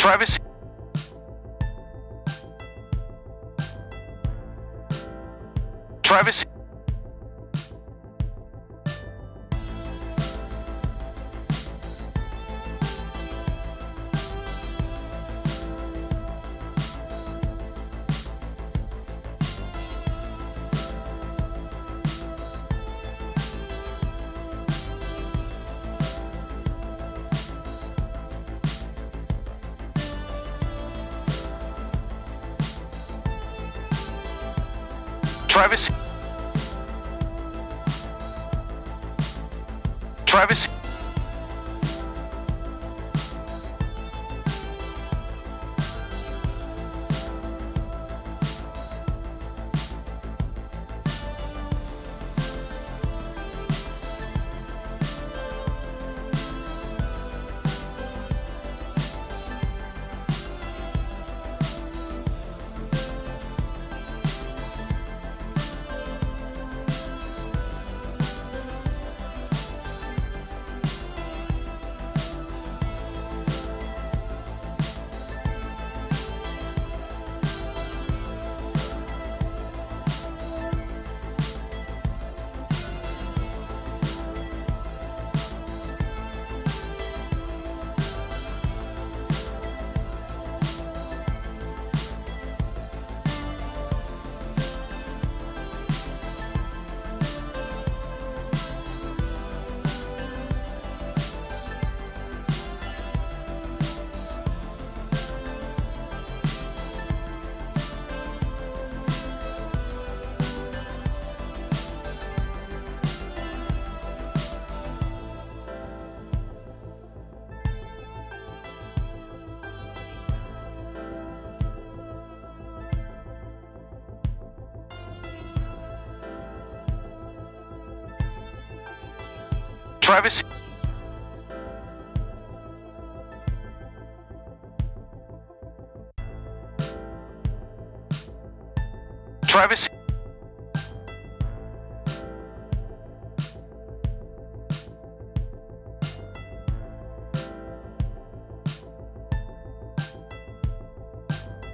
Privacy. Privacy. Privacy. Privacy. Privacy. Privacy.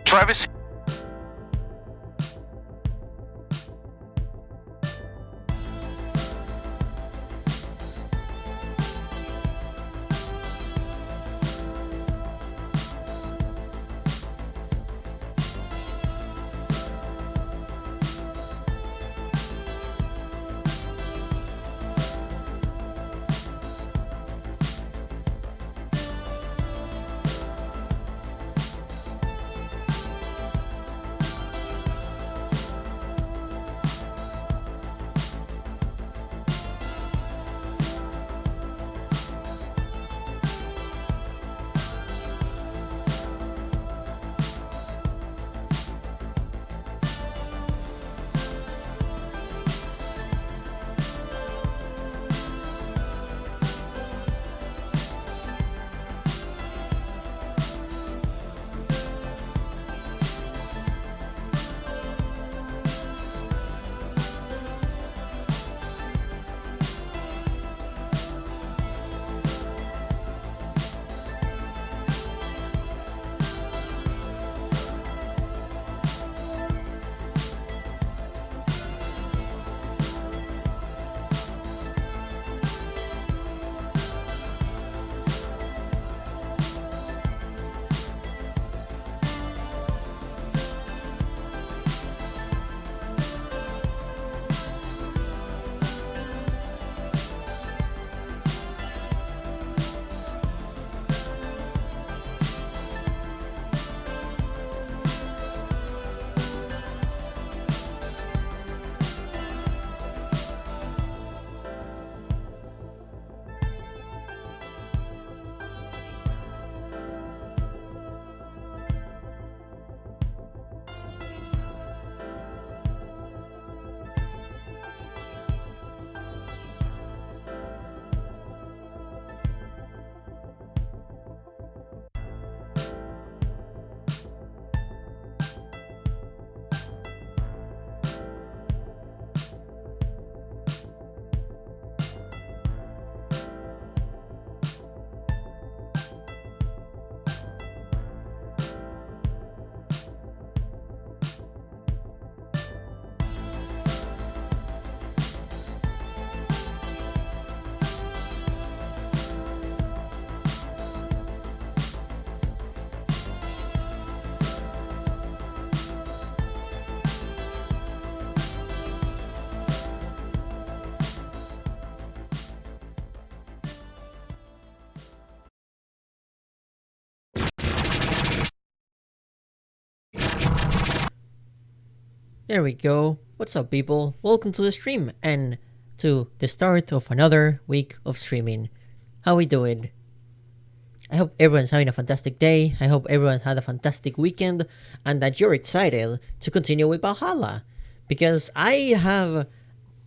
Privacy. There we go. What's up, people? Welcome to the stream and to the start of another week of streaming. How we doing? I hope everyone's having a fantastic day. I hope everyone had a fantastic weekend and that you're excited to continue with Valhalla. Because I have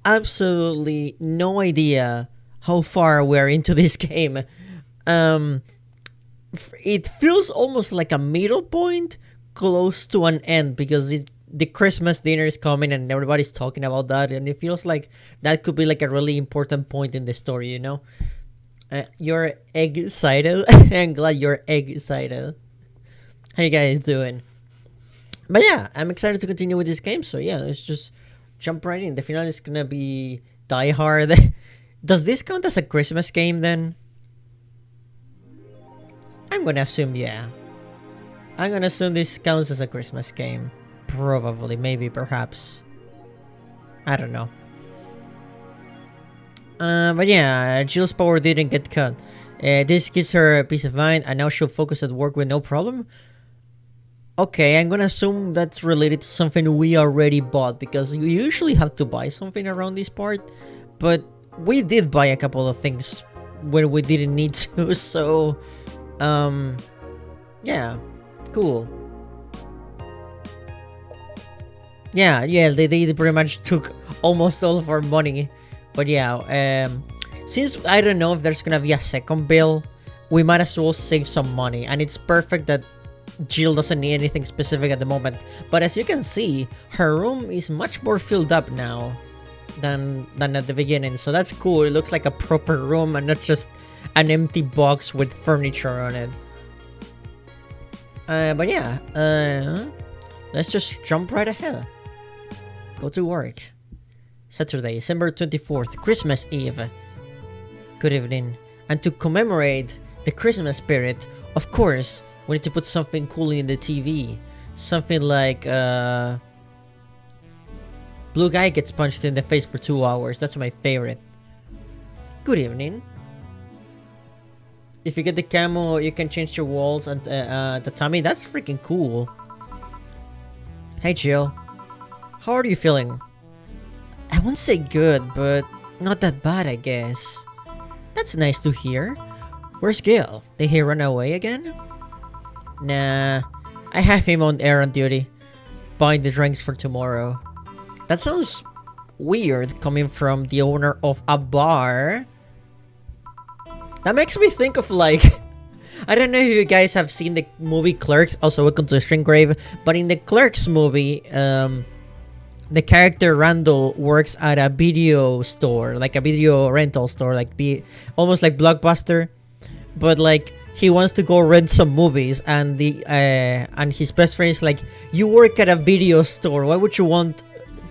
absolutely no idea how far we're into this game. It feels almost like a middle point close to an end because the Christmas dinner is coming and everybody's talking about that, and it feels like that could be like a really important point in the story, you know? You're excited? I'm glad you're excited. How you guys doing? But yeah, I'm excited to continue with this game, so yeah, let's just jump right in. The finale is gonna be Die Hard. Does this count as a Christmas game then? I'm gonna assume yeah. I'm gonna assume this counts as a Christmas game. Probably, maybe, perhaps. I don't know. But yeah, Jill's power didn't get cut. This gives her a peace of mind, and now she'll focus at work with no problem. Okay, I'm gonna assume that's related to something we already bought, because you usually have to buy something around this part, but we did buy a couple of things when we didn't need to, so... yeah, cool. Yeah, they pretty much took almost all of our money. But yeah, since I don't know if there's gonna be a second bill, we might as well save some money. And it's perfect that Jill doesn't need anything specific at the moment. But as you can see, her room is much more filled up now than at the beginning. So that's cool. It looks like a proper room and not just an empty box with furniture on it. But yeah, let's just jump right ahead. Go to work. Saturday, December 24th, Christmas Eve. Good evening. And to commemorate the Christmas spirit, of course, we need to put something cool in the TV. Something like, blue guy gets punched in the face for 2 hours. That's my favorite. Good evening. If you get the camo, you can change your walls and tatami. That's freaking cool. Hey Jill. How are you feeling? I won't say good, but not that bad, I guess. That's nice to hear. Where's Gil? Did he run away again? Nah, I have him on errand duty, buying the drinks for tomorrow. That sounds weird coming from the owner of a bar. That makes me think of like... I don't know if you guys have seen the movie Clerks, also welcome to the String Grave, but in the Clerks movie, the character Randall works at a video store, like a video rental store, like almost like Blockbuster, but like he wants to go rent some movies, and and his best friend is like, "You work at a video store. Why would you want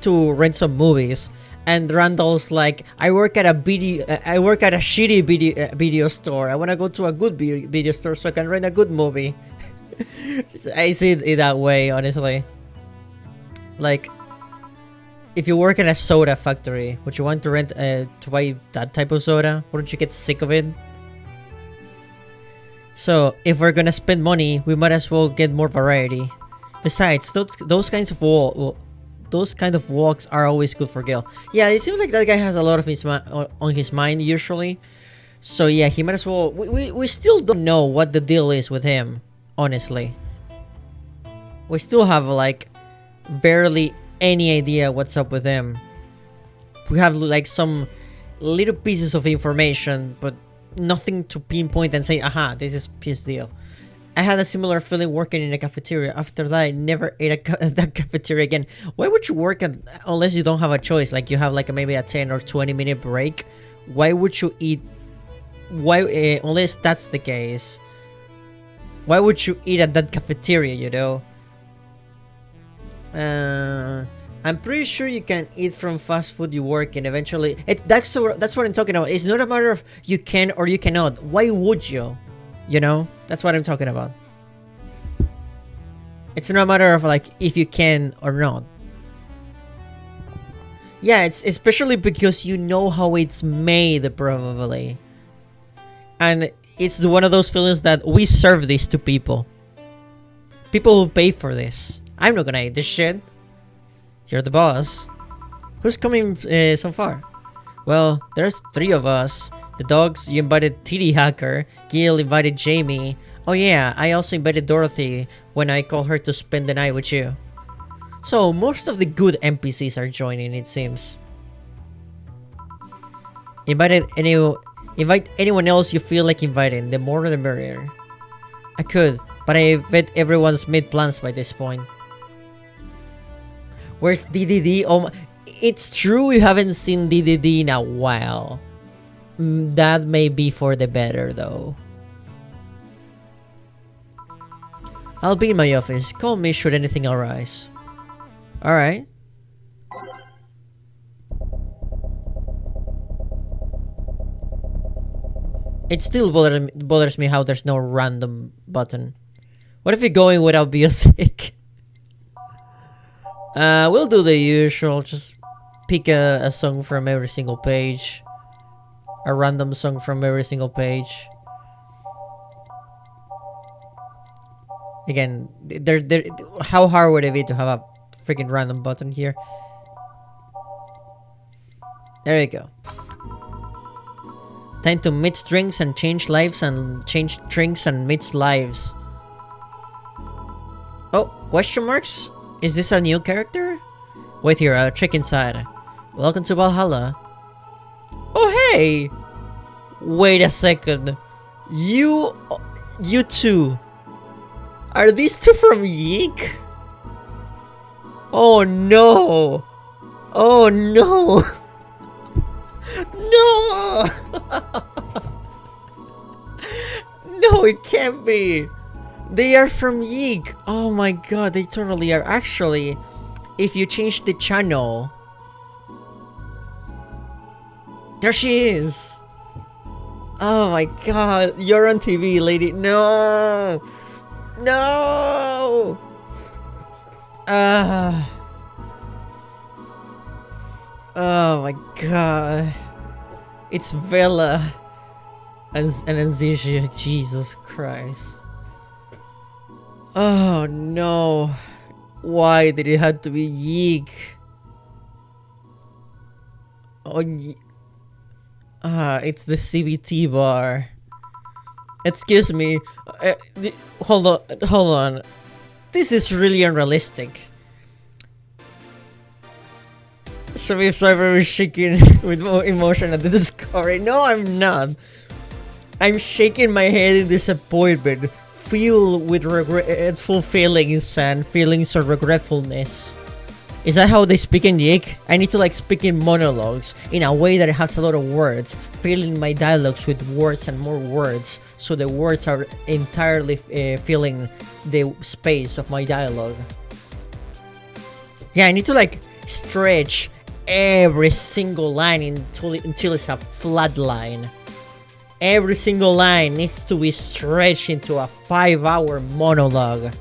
to rent some movies?" And Randall's like, "I work at a shitty video store. I want to go to a good video store so I can rent a good movie." I see it that way, honestly. Like, if you work in a soda factory, would you want to rent to buy that type of soda? Wouldn't you get sick of it? So if we're gonna spend money, we might as well get more variety. Besides, those kind of walks are always good for Gil. Yeah, it seems like that guy has a lot of on his mind usually. So yeah, he might as well. We still don't know what the deal is with him, honestly. We still have like barely any idea what's up with him. We have like some little pieces of information, but nothing to pinpoint and say, aha, this is his deal. I had a similar feeling working in a cafeteria. After that, I never ate at that cafeteria again. Why would you work unless you don't have a choice? Like you have like maybe a 10 or 20 minute break. Why would you eat? Why, unless that's the case, why would you eat at that cafeteria, you know? I'm pretty sure you can eat from fast food you work in eventually. That's what I'm talking about. It's not a matter of you can or you cannot. Why would you? You know? That's what I'm talking about. It's not a matter of like if you can or not. Yeah, it's especially because you know how it's made, probably. And it's one of those feelings that we serve this to people. People who pay for this. I'm not gonna eat this shit. You're the boss. Who's coming so far? Well, there's 3 of us. The dogs, you invited TD Hacker. Gil invited Jamie. Oh yeah, I also invited Dorothy when I called her to spend the night with you. So, most of the good NPCs are joining, it seems. Invite anyone else you feel like inviting. The more the merrier. I could, but I bet everyone's made plans by this point. Where's DDD? Oh, it's true we haven't seen DDD in a while. That may be for the better, though. I'll be in my office. Call me should anything arise. Alright. It still bothers me how there's no random button. What if you're going without music? We'll do the usual. Just pick a song from every single page. A random song from every single page. Again, how hard would it be to have a freaking random button here? There you go. Time to mix drinks and change lives and change drinks and mix lives. Oh, question marks? Is this a new character? Wait here, I'll check inside. Welcome to Valhalla. Oh hey! Wait a second. You two. Are these 2 from Yeek? Oh no! Oh no! No! No, it can't be! They are from Yeek! Oh my god, they totally are. Actually, if you change the channel... There she is! Oh my god, you're on TV, lady. No! No! Oh my god. It's Vela and Anzisha. Jesus Christ. Oh no. Why did it have to be Yeek? Oh, it's the CBT bar. Excuse me. Hold on. This is really unrealistic. Survivor is shaking with emotion at the discovery. No, I'm not. I'm shaking my head in disappointment, filled with regretful feelings and feelings of regretfulness. Is that how they speak in Yeek? I need to like speak in monologues in a way that has a lot of words, filling my dialogues with words and more words, so the words are entirely filling the space of my dialogue. Yeah, I need to like stretch every single line until it's a flat line. Every single line needs to be stretched into a 5-hour monologue.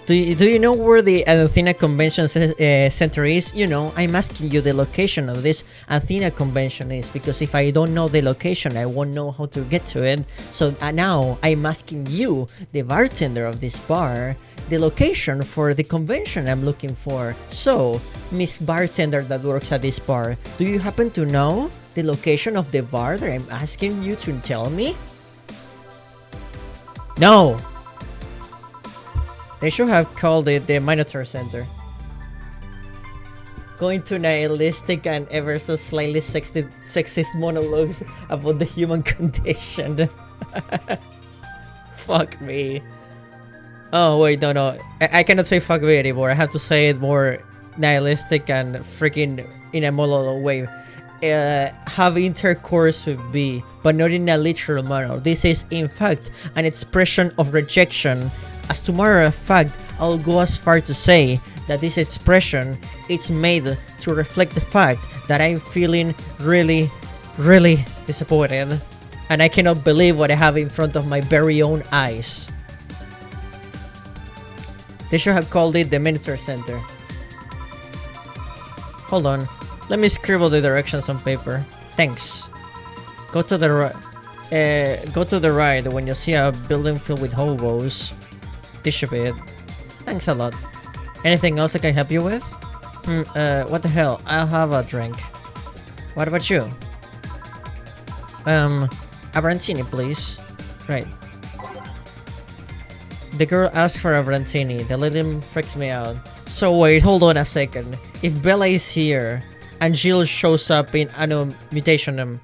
Do you know where the Athena Convention Center is? You know, I'm asking you the location of this Athena Convention is, because if I don't know the location, I won't know how to get to it. So now I'm asking you, the bartender of this bar, the location for the convention I'm looking for. So, Miss Bartender that works at this bar, do you happen to know the location of the bar that I'm asking you to tell me? No! They should have called it the Minotaur Center. Going to nihilistic and ever so slightly sexist monologues about the human condition. Fuck me. Oh wait, no. I cannot say fuck me anymore. I have to say it more nihilistic and freaking in a monologue way. Have intercourse with B, but not in a literal manner. This is, in fact, an expression of rejection. As to matter of fact, I'll go as far to say that this expression is made to reflect the fact that I'm feeling really, really disappointed. And I cannot believe what I have in front of my very own eyes. They should have called it the Minotaur Center. Hold on. Let me scribble the directions on paper. Thanks. Go to the right when you see a building filled with hobos. This should be it. Thanks a lot. Anything else I can help you with? What the hell? I'll have a drink. What about you? A Brantini, please. Right. The girl asked for a Brantini. The little freaks me out. So wait, hold on a second. If Bella is here and Jill shows up in Anno Mutationum,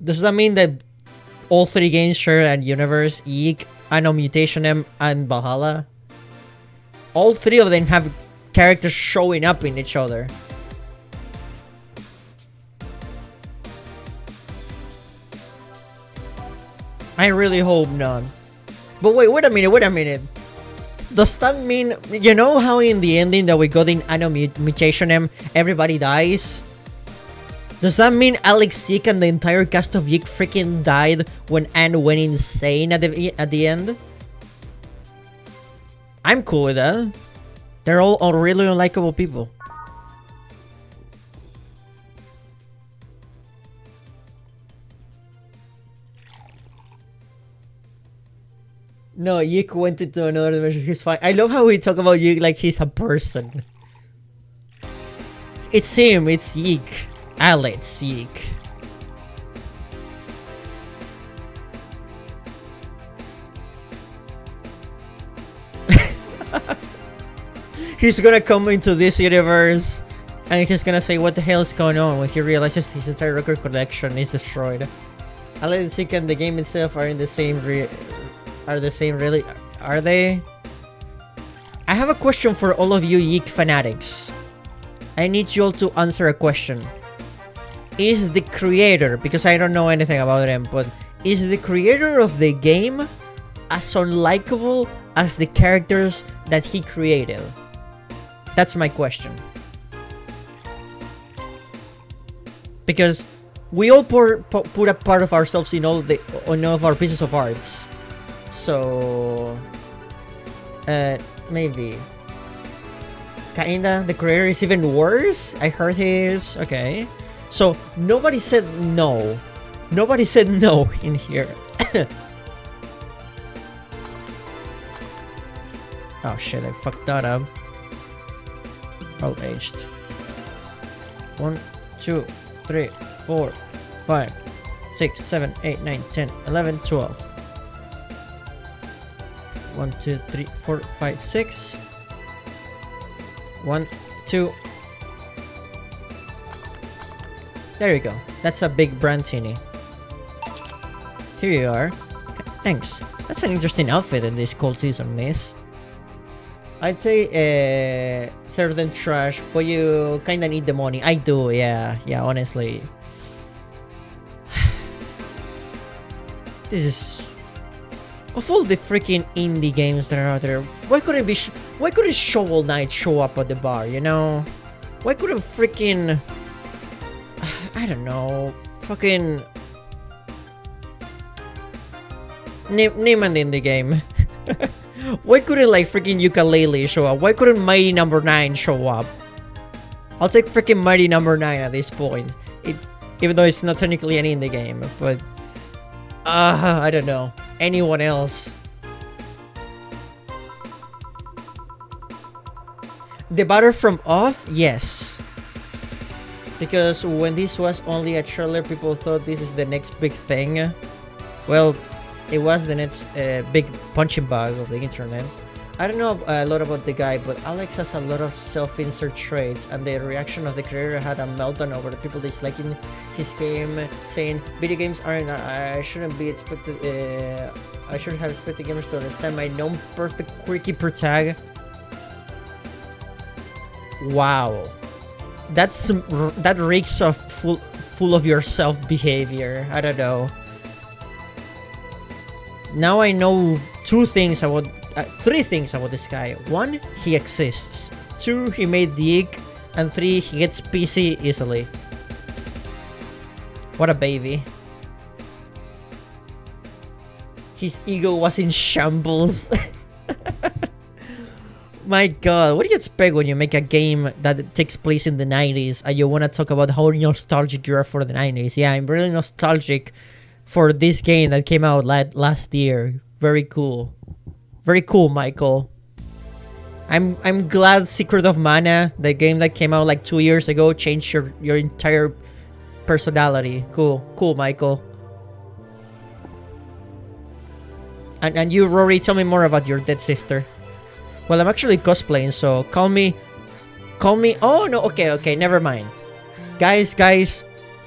does that mean that all three games share a universe? Eek, Anno Mutationum, and Valhalla? All three of them have characters showing up in each other. I really hope not. But wait a minute. Does that mean, you know how in the ending that we got in Anno Mutationum, everybody dies? Does that mean Alex Zeke and the entire cast of Yeek freaking died when Anne went insane at the end? I'm cool with that. They're all really unlikable people. No, Yeek went into another dimension. He's fine. I love how we talk about Yeek like he's a person. It's him. It's Yeek. Alex Yeek. He's gonna come into this universe and he's gonna say what the hell is going on when he realizes his entire record collection is destroyed. Alex Yeek and the game itself are in the same really? Are they? I have a question for all of you Yeek fanatics. I need you all to answer a question. Is the creator, because I don't know anything about him, but is the creator of the game as unlikable as the characters that he created? That's my question. Because we all put a part of ourselves in all of our pieces of arts. So maybe kinda the creator is even worse. I heard he is. Okay, so nobody said no. Nobody said no in here. Oh shit, I fucked that up. All aged. 1, 2, 3, 4, 5, 6, 7, 8, 9, 10, 11, 12. 1, 2, 3, 4, 5, 6. 1, 2. There you go. That's a big Brantini. Here you are. Thanks. That's an interesting outfit in this cold season, miss. I'd say certain trash, but you kinda need the money. I do, yeah, honestly. This is... Of all the freaking indie games that are out there, why couldn't Shovel Knight show up at the bar, you know? Why couldn't freaking... I don't know... Fucking... Name an indie game. Why couldn't like freaking Yooka-Laylee show up? Why couldn't Mighty Number 9 show up? I'll take freaking Mighty Number 9 at this point. Even though it's not technically an indie game, but I don't know. Anyone else? The Battle from Off? Yes. Because when this was only a trailer, people thought this is the next big thing. Well, it was the next big punching bag of the internet. I don't know a lot about the guy, but Alex has a lot of self-insert traits, and the reaction of the creator had a meltdown over the people disliking his game, saying, "Video games aren't. I shouldn't be expected. I should have expected gamers to understand my non-perfect quirky protag." Wow, that reeks of full of yourself behavior. I don't know. Now I know three things about this guy. 1, he exists. 2, he made Yeek. And 3, he gets PC easily. What a baby. His ego was in shambles. My god, what do you expect when you make a game that takes place in the 90s and you want to talk about how nostalgic you are for the 90s? Yeah, I'm really nostalgic for this game that came out last year. Very cool. Very cool, Michael. I'm glad Secret of Mana, the game that came out like 2 years ago, changed your entire personality. Cool, Michael. And you, Rory, tell me more about your dead sister. Well, I'm actually cosplaying, so call me. Oh no, okay, never mind. Guys,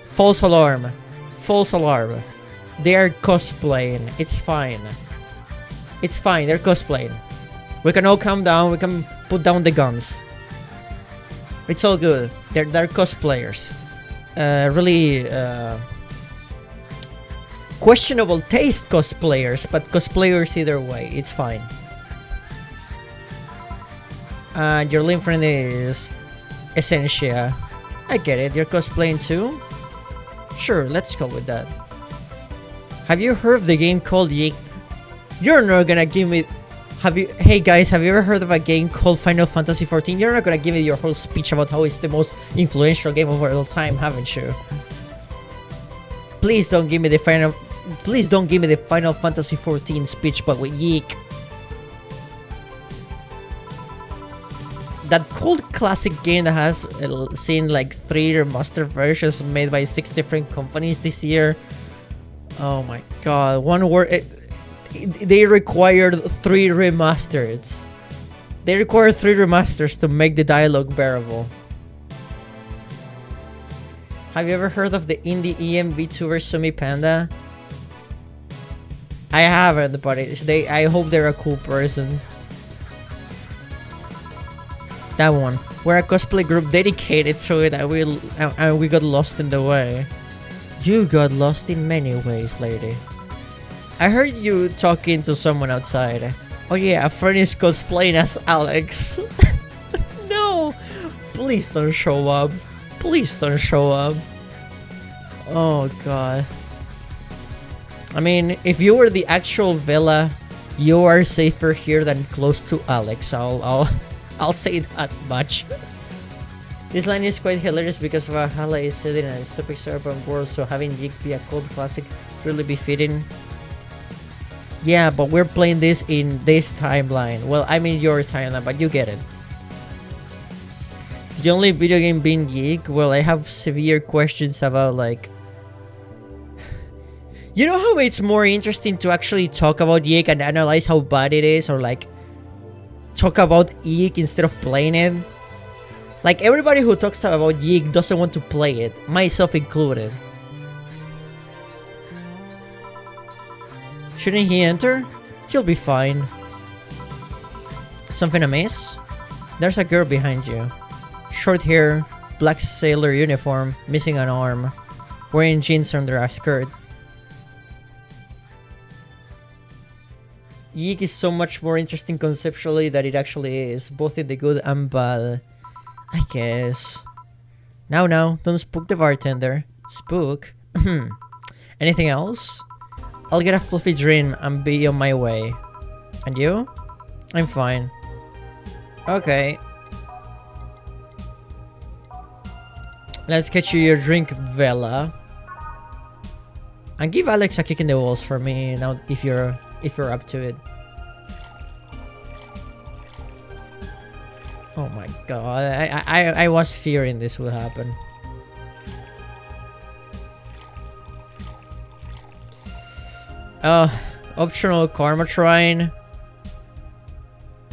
false alarm. They are cosplaying. It's fine. They're cosplaying. We can all calm down. We can put down the guns. It's all good. They're cosplayers. Really questionable taste cosplayers, but cosplayers either way. It's fine. And your link friend is Essentia. I get it. You're cosplaying too? Sure, let's go with that. Have you heard of the game called Yeek? You're not gonna give me... Hey guys, have you ever heard of a game called Final Fantasy XIV? You're not gonna give me your whole speech about how it's the most influential game of all time, haven't you? Please don't give me the Final Fantasy XIV speech, but with Yeek. That cold classic game that has seen like 3 remastered versions made by 6 different companies this year. Oh my god, one word. They required 3 remasters. They required 3 remasters to make the dialogue bearable. Have you ever heard of the indie EM VTuber Sumi Panda? I haven't, but I hope they're a cool person. That one. We're a cosplay group dedicated to it, and we got lost in the way. You got lost in many ways, lady. I heard you talking to someone outside. Oh yeah, a friend is cosplaying as Alex. No! Please don't show up. Please don't show up. Oh god. I mean, if you were the actual Vela, you are safer here than close to Alex. I'll say that much. This line is quite hilarious because Valhalla is set in a dystopic urban world, so having Yeek be a cult classic really be fitting. Yeah, but we're playing this in this timeline. Well, I mean your timeline, but you get it. The only video game being Yeek? Well, I have severe questions about like... You know how it's more interesting to actually talk about Yeek and analyze how bad it is, or like talk about Yeek instead of playing it? Like everybody who talks about Yeek doesn't want to play it, myself included. Shouldn't he enter? He'll be fine. Something amiss? There's a girl behind you. Short hair, black sailor uniform, missing an arm, wearing jeans under a skirt. Yeek is so much more interesting conceptually than it actually is, both in the good and bad. I guess. Now, don't spook the bartender. Spook? Anything else? I'll get a fluffy drink and be on my way. And you? I'm fine. Okay. Let's get you your drink, Vela. And give Alex a kick in the walls for me now if you're up to it. Oh my god, I was fearing this would happen. Optional Karma Shrine.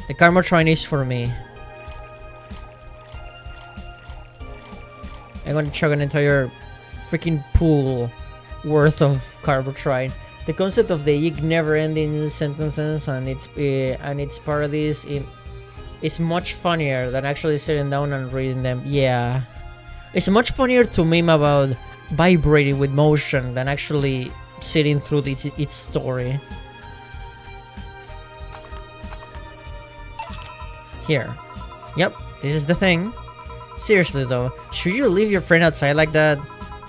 The Karma Shrine is for me. I'm gonna chug an entire freaking pool worth of Karma Shrine. The concept of the Yeek never-ending sentences and its parodies is much funnier than actually sitting down and reading them. Yeah, it's much funnier to meme about vibrating with motion than actually sitting through its story. Here. Yep, this is the thing. Seriously though, should you leave your friend outside like that?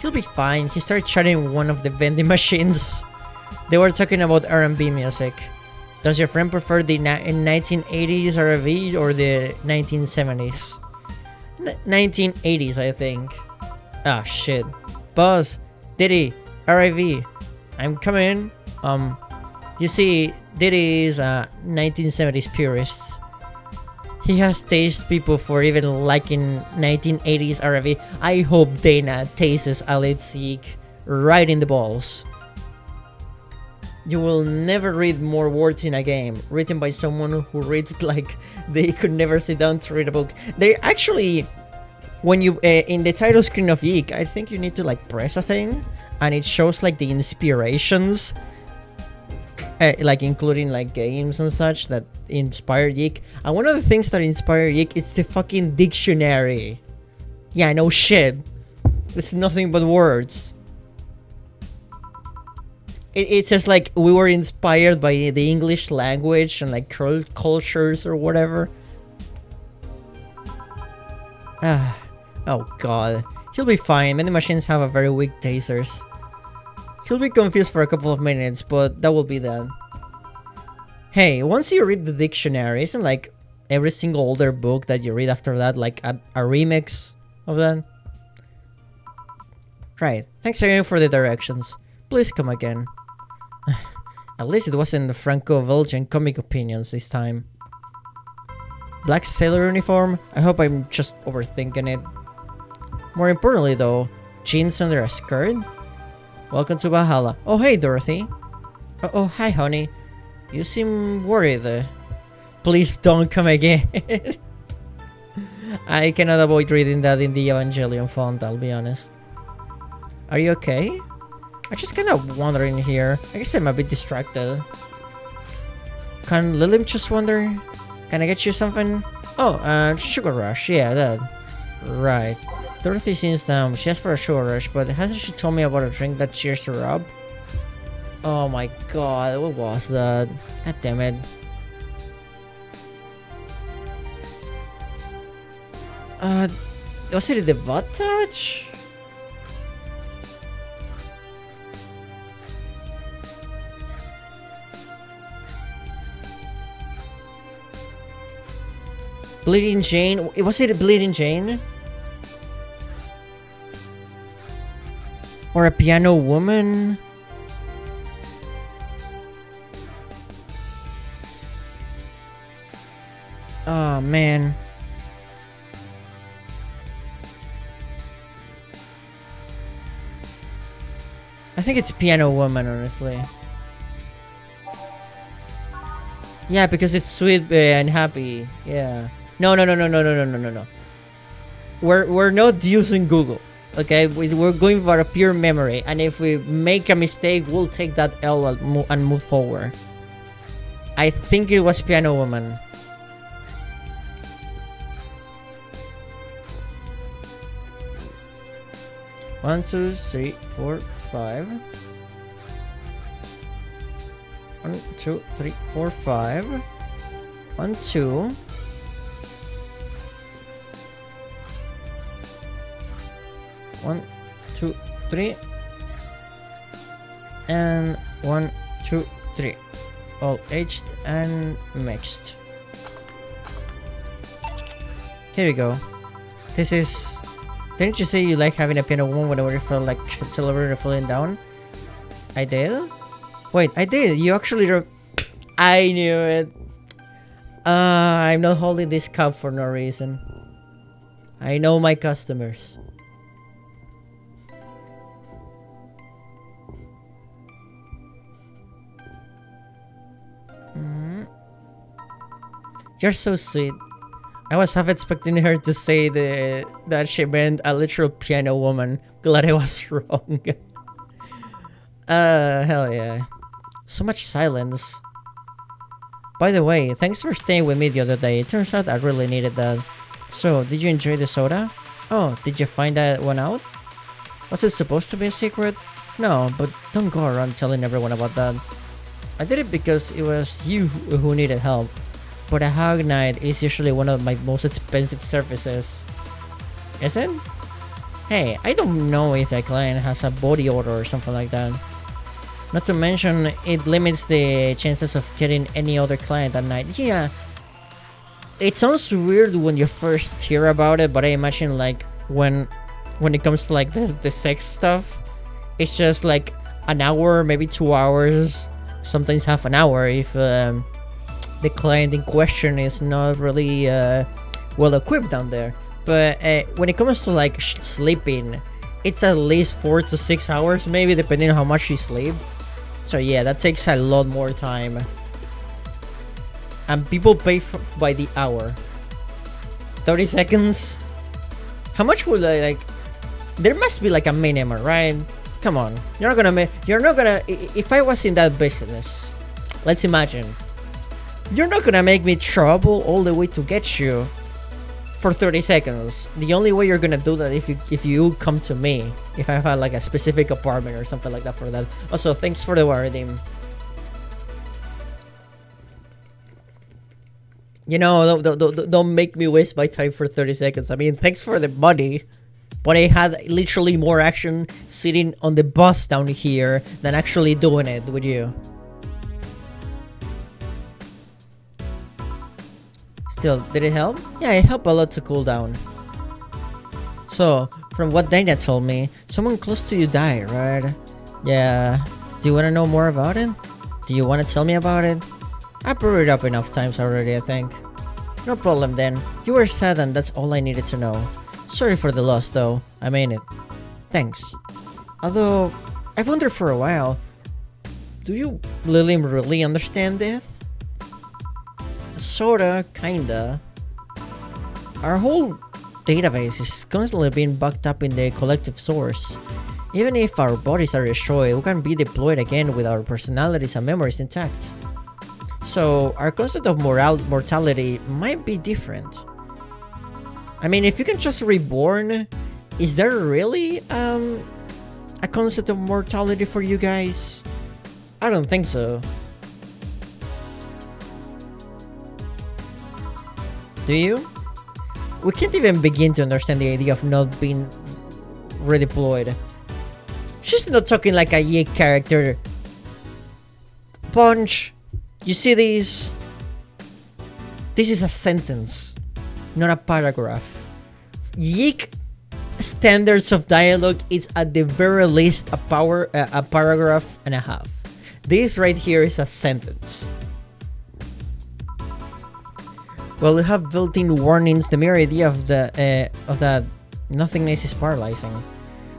He'll be fine. He started chatting one of the vending machines. They were talking about R&B music. Does your friend prefer the 1980s R&B or the 1970s? 1980s, I think. Ah, shit. Buzz, Diddy, R.I.V. I'm coming. You see, Diddy is 1970s purists. He has tased people for even liking 1980s RV. I hope Dana tastes Alex Yeek right in the balls. You will never read more words in a game written by someone who reads like they could never sit down to read a book. They actually, when you in the title screen of Yeek, I think you need to like press a thing, and it shows like the inspirations, like including like games and such that inspired Yeek. And one of the things that inspired Yeek is the fucking dictionary. Yeah, no shit. It's nothing but words. It says like we were inspired by the English language and like cultures or whatever. Oh god. He'll be fine. Many machines have a very weak tasers. He'll be confused for a couple of minutes, but that will be that. Hey, once you read the dictionary, isn't like every single older book that you read after that like a remix of that? Right. Thanks again for the directions. Please come again. At least it wasn't the Franco-Belgian comic opinions this time. Black sailor uniform? I hope I'm just overthinking it. More importantly though, jeans under a skirt? Welcome to Valhalla. Oh hey Dorothy. Oh hi honey. You seem worried. Please don't come again. I cannot avoid reading that in the Evangelion font, I'll be honest. Are you okay? I'm just kind of wandering here. I guess I'm a bit distracted. Can Lilim just wander? Can I get you something? Oh, sugar rush. Yeah, that. Right. Dorothy seems down. She asked for a sugar rush, but hasn't she told me about a drink that cheers her up? Oh my god, what was that? God damn it. Was it the butt touch? Bleeding Jane? Was it a Bleeding Jane? Or a piano woman? Oh man. I think it's piano woman, honestly. Yeah, because it's sweet and happy. Yeah. No. We're not using Google. Okay, we're going for a pure memory, and if we make a mistake, we'll take that L and move forward. I think it was Piano Woman. One, two, three, four, five. 1, 2, 3, 4, 5. 1, 2. 1, 2, 3. And 1, 2, 3. All aged and mixed. Here we go. This is... Didn't you say you like having a piano woman whenever you felt like celebrating falling down? I did? Wait, I did. You actually... I knew it. I'm not holding this cup for no reason. I know my customers. You're so sweet. I was half expecting her to say that she meant a literal piano woman. Glad I was wrong. Hell yeah. So much silence. By the way, thanks for staying with me the other day. It turns out I really needed that. So, did you enjoy the soda? Oh, did you find that one out? Was it supposed to be a secret? No, but don't go around telling everyone about that. I did it because it was you who needed help. But a hog night is usually one of my most expensive services. Is it? Hey, I don't know if a client has a body odor or something like that. Not to mention, it limits the chances of getting any other client at night. Yeah, it sounds weird when you first hear about it, but I imagine like when it comes to like the sex stuff, it's just like an hour, maybe 2 hours, sometimes half an hour if the client in question is not really well equipped down there. But when it comes to like sleeping, it's at least 4 to 6 hours, maybe, depending on how much you sleep. So yeah, that takes a lot more time. And people pay by the hour. 30 seconds? How much would I like? There must be like a minimum, right? Come on, you're not gonna. If I was in that business, let's imagine, you're not gonna make me travel all the way to get you for 30 seconds. The only way you're gonna do that if you come to me, if I have like a specific apartment or something like that for that. Also, thanks for the redeem. You know, don't make me waste my time for 30 seconds. I mean, thanks for the money, but I had literally more action sitting on the bus down here than actually doing it with you. Still, did it help? Yeah, it helped a lot to cool down. So, from what Dana told me, someone close to you died, right? Yeah. Do you want to know more about it? Do you want to tell me about it? I brought it up enough times already, I think. No problem then. You were sad and that's all I needed to know. Sorry for the loss though. I mean it. Thanks. Although, I've wondered for a while, do you really understand this? Sorta, kinda. Our whole database is constantly being backed up in the collective source. Even if our bodies are destroyed, we can be deployed again with our personalities and memories intact. So, our concept of mortality might be different. I mean, if you can just reborn, is there really a concept of mortality for you guys? I don't think so. Do you? We can't even begin to understand the idea of not being redeployed. She's not talking like a Yeek character. Punch, you see these? This is a sentence, not a paragraph. Yeek standards of dialogue is at the very least a paragraph and a half. This right here is a sentence. Well, we have built-in warnings. The mere idea of that nothingness is paralyzing.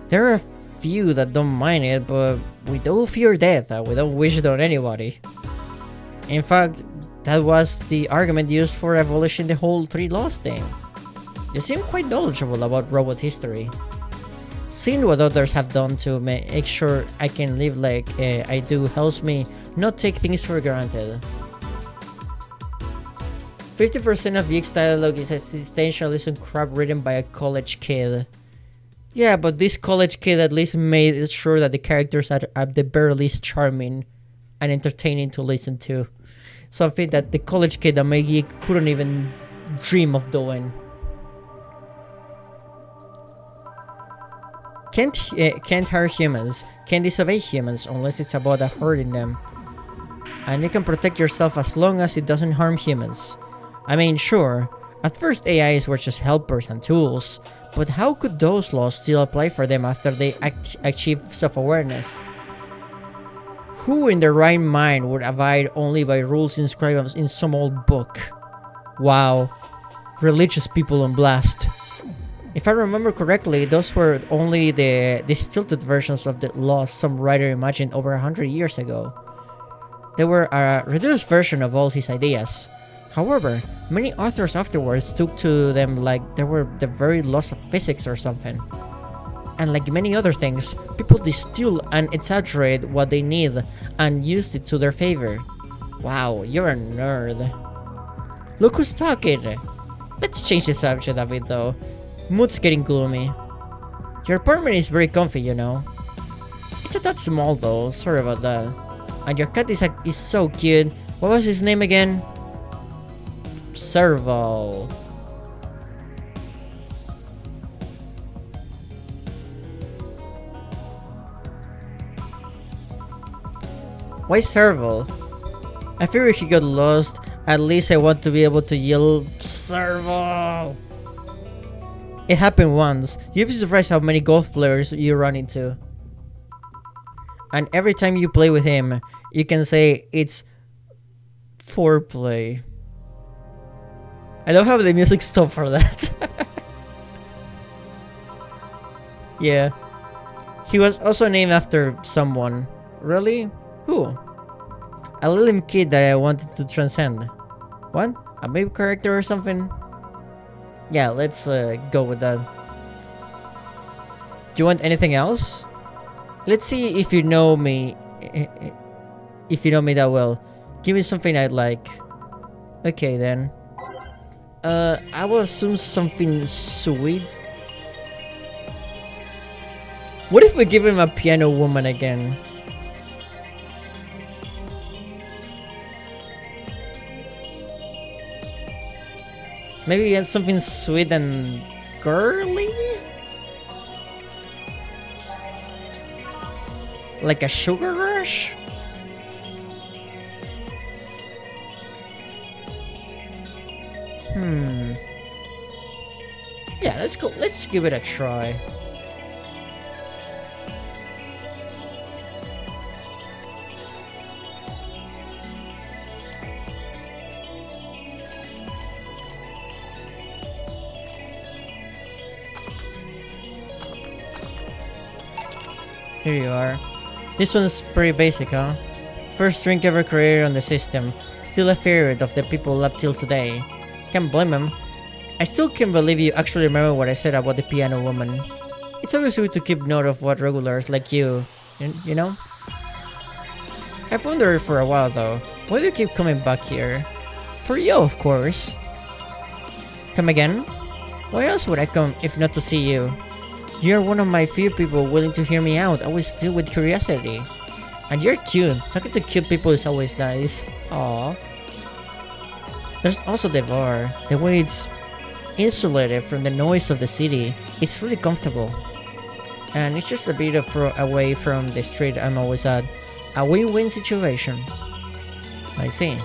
There are a few that don't mind it, but we do fear death. We don't wish it on anybody. In fact, that was the argument used for abolishing the whole 3 laws thing. You seem quite knowledgeable about robot history. Seeing what others have done to make sure I can live like I do helps me not take things for granted. 50% of Yeek's dialogue is essentially some crap written by a college kid. Yeah, but this college kid at least made sure that the characters are at the very least charming and entertaining to listen to. Something that the college kid that made Yeek couldn't even dream of doing. Can't hurt humans, can't disobey humans unless it's about hurting them. And you can protect yourself as long as it doesn't harm humans. I mean, sure, at first AIs were just helpers and tools, but how could those laws still apply for them after they achieve self-awareness? Who in their right mind would abide only by rules inscribed in some old book? Wow, religious people on blast. If I remember correctly, those were only the distilted versions of the laws some writer imagined over 100 years ago. They were a reduced version of all his ideas. However, many authors afterwards took to them like they were the very laws of physics or something. And like many other things, people distill and exaggerate what they need and use it to their favor. Wow, you're a nerd. Look who's talking! Let's change the subject a bit though. Mood's getting gloomy. Your apartment is very comfy, you know. It's a tad small though, sorry about that. And your cat is so cute. What was his name again? Serval. Why Serval? I fear if he got lost, at least I want to be able to yell Serval. It happened once. You'd be surprised how many golf players you run into. And every time you play with him, you can say it's Foreplay. I love how the music stopped for that. Yeah. He was also named after someone. Really? Who? A little kid that I wanted to transcend. What? A baby character or something? Yeah, let's go with that. Do you want anything else? Let's see if you know me. If you know me that well. Give me something I'd like. Okay then. I will assume something sweet. What if we give him a piano woman again? Maybe he has something sweet and girly? Like a sugar rush? Yeah, let's go. Let's give it a try. Here you are. This one's pretty basic, huh? First drink ever created on the system. Still a favorite of the people up till today. Can't blame him. I still can't believe you actually remember what I said about the piano woman. It's always good to keep note of what regulars like you know? I've wondered for a while though, why do you keep coming back here? For you, of course. Come again? Why else would I come if not to see you? You're one of my few people willing to hear me out, always filled with curiosity. And you're cute. Talking to cute people is always nice. Aww. There's also the bar. The way it's insulated from the noise of the city. It's really comfortable. And it's just a bit of away from the street I'm always at. A win-win situation. I see.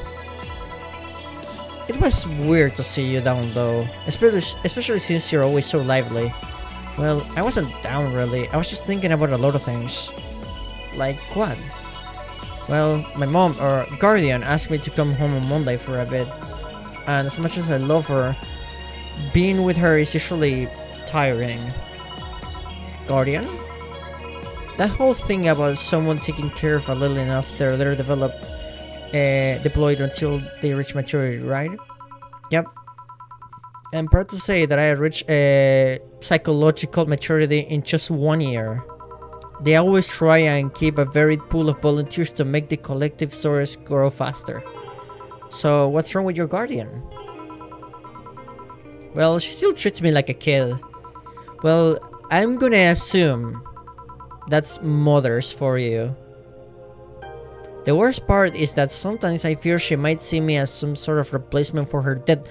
It was weird to see you down though. Especially since you're always so lively. Well, I wasn't down really. I was just thinking about a lot of things. Like what? Well, my mom or guardian asked me to come home on Monday for a bit. And as much as I love her, being with her is usually tiring. Guardian? That whole thing about someone taking care of a little enough after they're deployed until they reach maturity, right? Yep. I'm proud to say that I reached psychological maturity in just 1 year. They always try and keep a varied pool of volunteers to make the collective source grow faster. So what's wrong with your guardian? Well, she still treats me like a kid. Well, I'm gonna assume that's mothers for you. The worst part is that sometimes I fear she might see me as some sort of replacement for her dead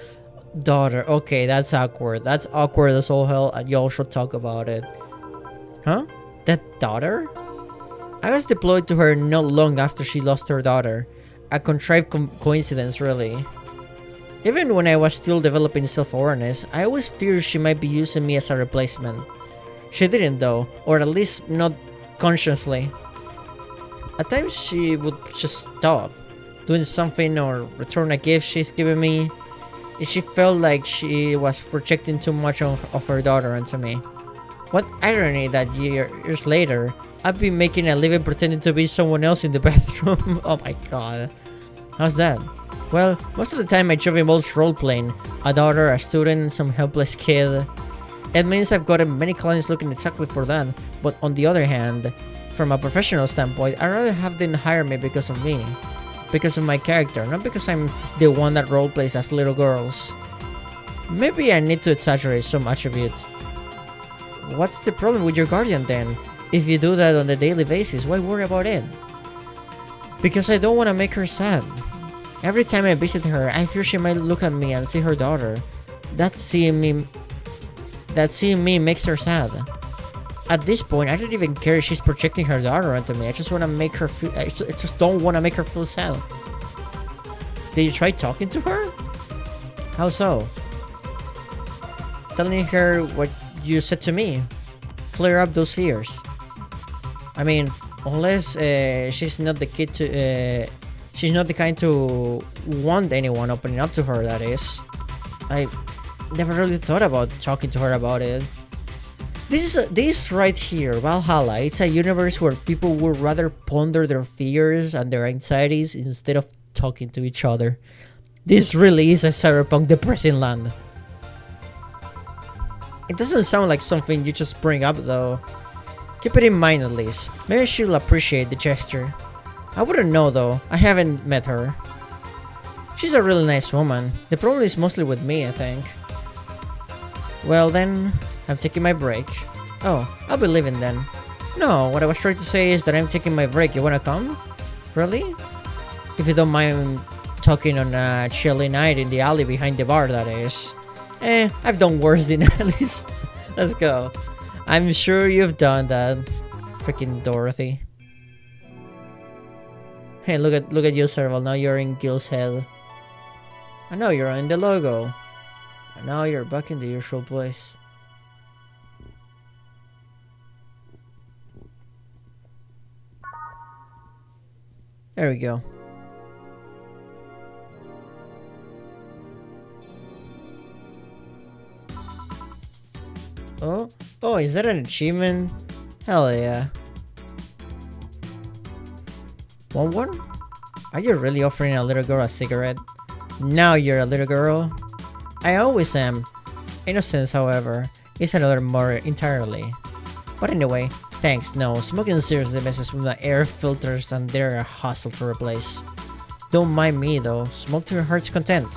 daughter. Okay, that's awkward. That's awkward as all hell, and y'all should talk about it. Huh? That daughter? I was deployed to her not long after she lost her daughter. A contrived coincidence, really. Even when I was still developing self-awareness, I always feared she might be using me as a replacement. She didn't though, or at least not consciously. At times she would just stop, doing something or return a gift she's given me. She felt like she was projecting too much of her daughter onto me. What irony that years later, I've been making a living pretending to be someone else in the bathroom. Oh my god. How's that? Well, most of the time my job involves role-playing. A daughter, a student, some helpless kid. It means I've gotten many clients looking exactly for that. But on the other hand, from a professional standpoint, I'd rather have them hire me because of me. Because of my character, not because I'm the one that role-plays as little girls. Maybe I need to exaggerate some attributes. What's the problem with your guardian then? If you do that on a daily basis, why worry about it? Because I don't want to make her sad. Every time I visit her, I fear she might look at me and see her daughter. That seeing me makes her sad. At this point, I don't even care if she's projecting her daughter onto me. I just want to make her feel. I just don't want to make her feel sad. Did you try talking to her? How so? Telling her what you said to me. Clear up those fears. I mean, unless she's not the kid to She's not the kind to want anyone opening up to her, that is. I never really thought about talking to her about it. This right here, Valhalla, it's a universe where people would rather ponder their fears and their anxieties instead of talking to each other. This really is a cyberpunk depressing land. It doesn't sound like something you just bring up though. Keep it in mind at least. Maybe she'll appreciate the gesture. I wouldn't know though, I haven't met her. She's a really nice woman. The problem is mostly with me, I think. Well then, I'm taking my break. Oh, I'll be leaving then. No, what I was trying to say is that I'm taking my break. You wanna come? Really? If you don't mind talking on a chilly night in the alley behind the bar, that is. I've done worse in alleys. Let's go. I'm sure you've done that. Freaking Dorothy. Hey, look at you, Serval. Now you're in Gil's head. I know you're in the logo. And now you're back in the usual place. There we go. Oh, is that an achievement? Hell yeah. Want one? Are you really offering a little girl a cigarette? Now you're a little girl? I always am. Innocence, however, is another matter entirely. But anyway, thanks, no. Smoking seriously messes with the air filters and they're a hassle to replace. Don't mind me though, smoke to your heart's content.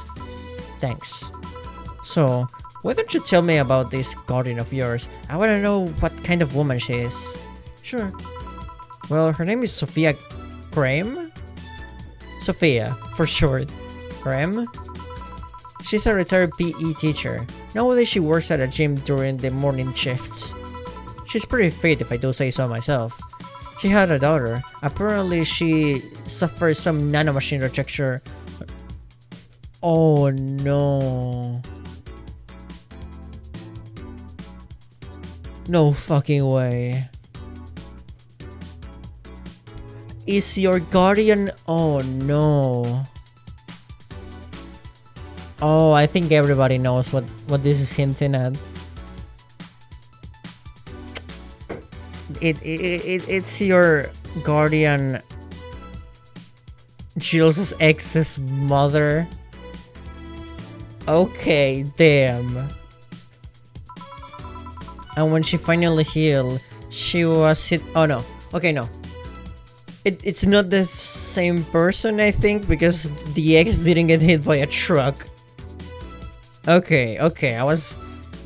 Thanks. So, why don't you tell me about this guardian of yours? I wanna know what kind of woman she is. Sure. Well, her name is Sophia Graham? Sophia, for short. Graham? She's a retired PE teacher. Nowadays she works at a gym during the morning shifts. She's pretty fit if I do say so myself. She had a daughter. Apparently she suffered some nanomachine rejection. Oh no. No fucking way. Is your guardian... Oh no. Oh, I think everybody knows what this is hinting at. It's your guardian Jules' ex's mother. Okay, damn. And when she finally healed, she was hit. Oh no. Okay, no. It's not the same person, I think, because the ex didn't get hit by a truck. Okay, I was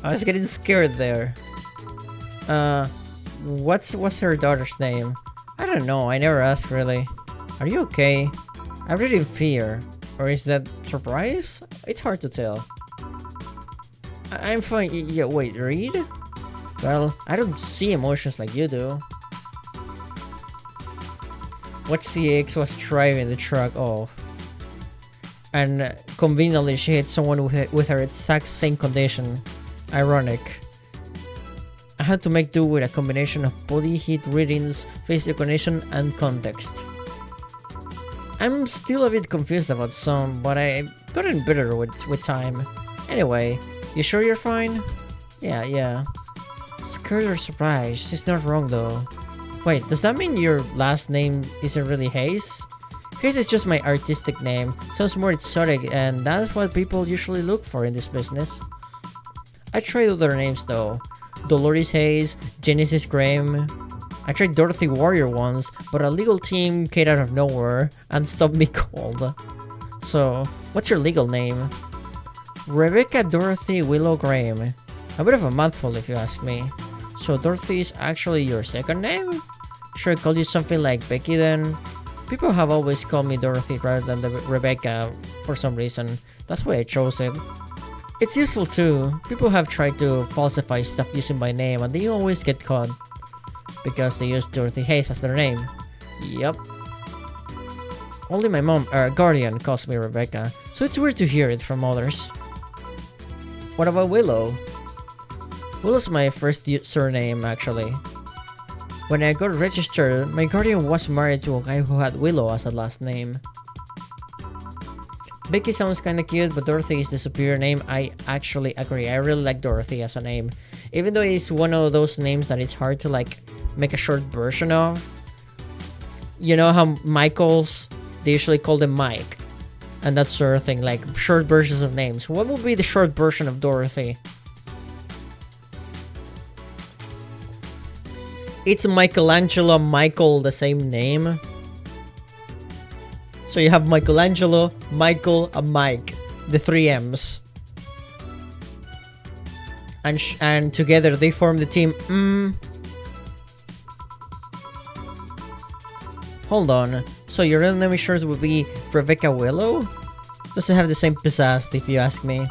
getting scared there. What's her daughter's name? I don't know, I never asked really. Are you okay? I'm really in fear. Or is that surprise? It's hard to tell. I'm fine. Yeah, wait, Reed? Well, I don't see emotions like you do. What's the ex was driving the truck? Oh. And conveniently she hit someone with her exact same condition. Ironic. I had to make do with a combination of body heat readings, face recognition, and context. I'm still a bit confused about some, but I've gotten better with time. Anyway, you sure you're fine? Yeah. Scared or surprised, she's not wrong though. Wait, does that mean your last name isn't really Hayes? Hayes is just my artistic name, sounds more exotic, and that's what people usually look for in this business. I tried other names though. Dolores Hayes, Genesis Graham. I tried Dorothy Warrior once, but a legal team came out of nowhere and stopped me cold. So, what's your legal name? Rebecca Dorothy Willow Graham. A bit of a mouthful if you ask me. So Dorothy is actually your second name? Should I call you something like Becky then? People have always called me Dorothy rather than Rebecca for some reason. That's why I chose it. It's useful too. People have tried to falsify stuff using my name and they always get caught. Because they use Dorothy Hayes as their name. Yup. Only my mom, guardian, calls me Rebecca, so it's weird to hear it from others. What about Willow? Willow's my first surname, actually. When I got registered, my guardian was married to a guy who had Willow as a last name. Becky sounds kinda cute, but Dorothy is the superior name. I actually agree. I really like Dorothy as a name. Even though it's one of those names that it's hard to like make a short version of. You know how Michaels, they usually call them Mike. And that sort of thing, like short versions of names. What would be the short version of Dorothy? It's Michelangelo, Michael, the same name. So you have Michelangelo, Michael, and Mike. The 3 M's. And together they form the team. Hold on. So your real name short would be Rebecca Willow? Doesn't have the same pizzazz if you ask me.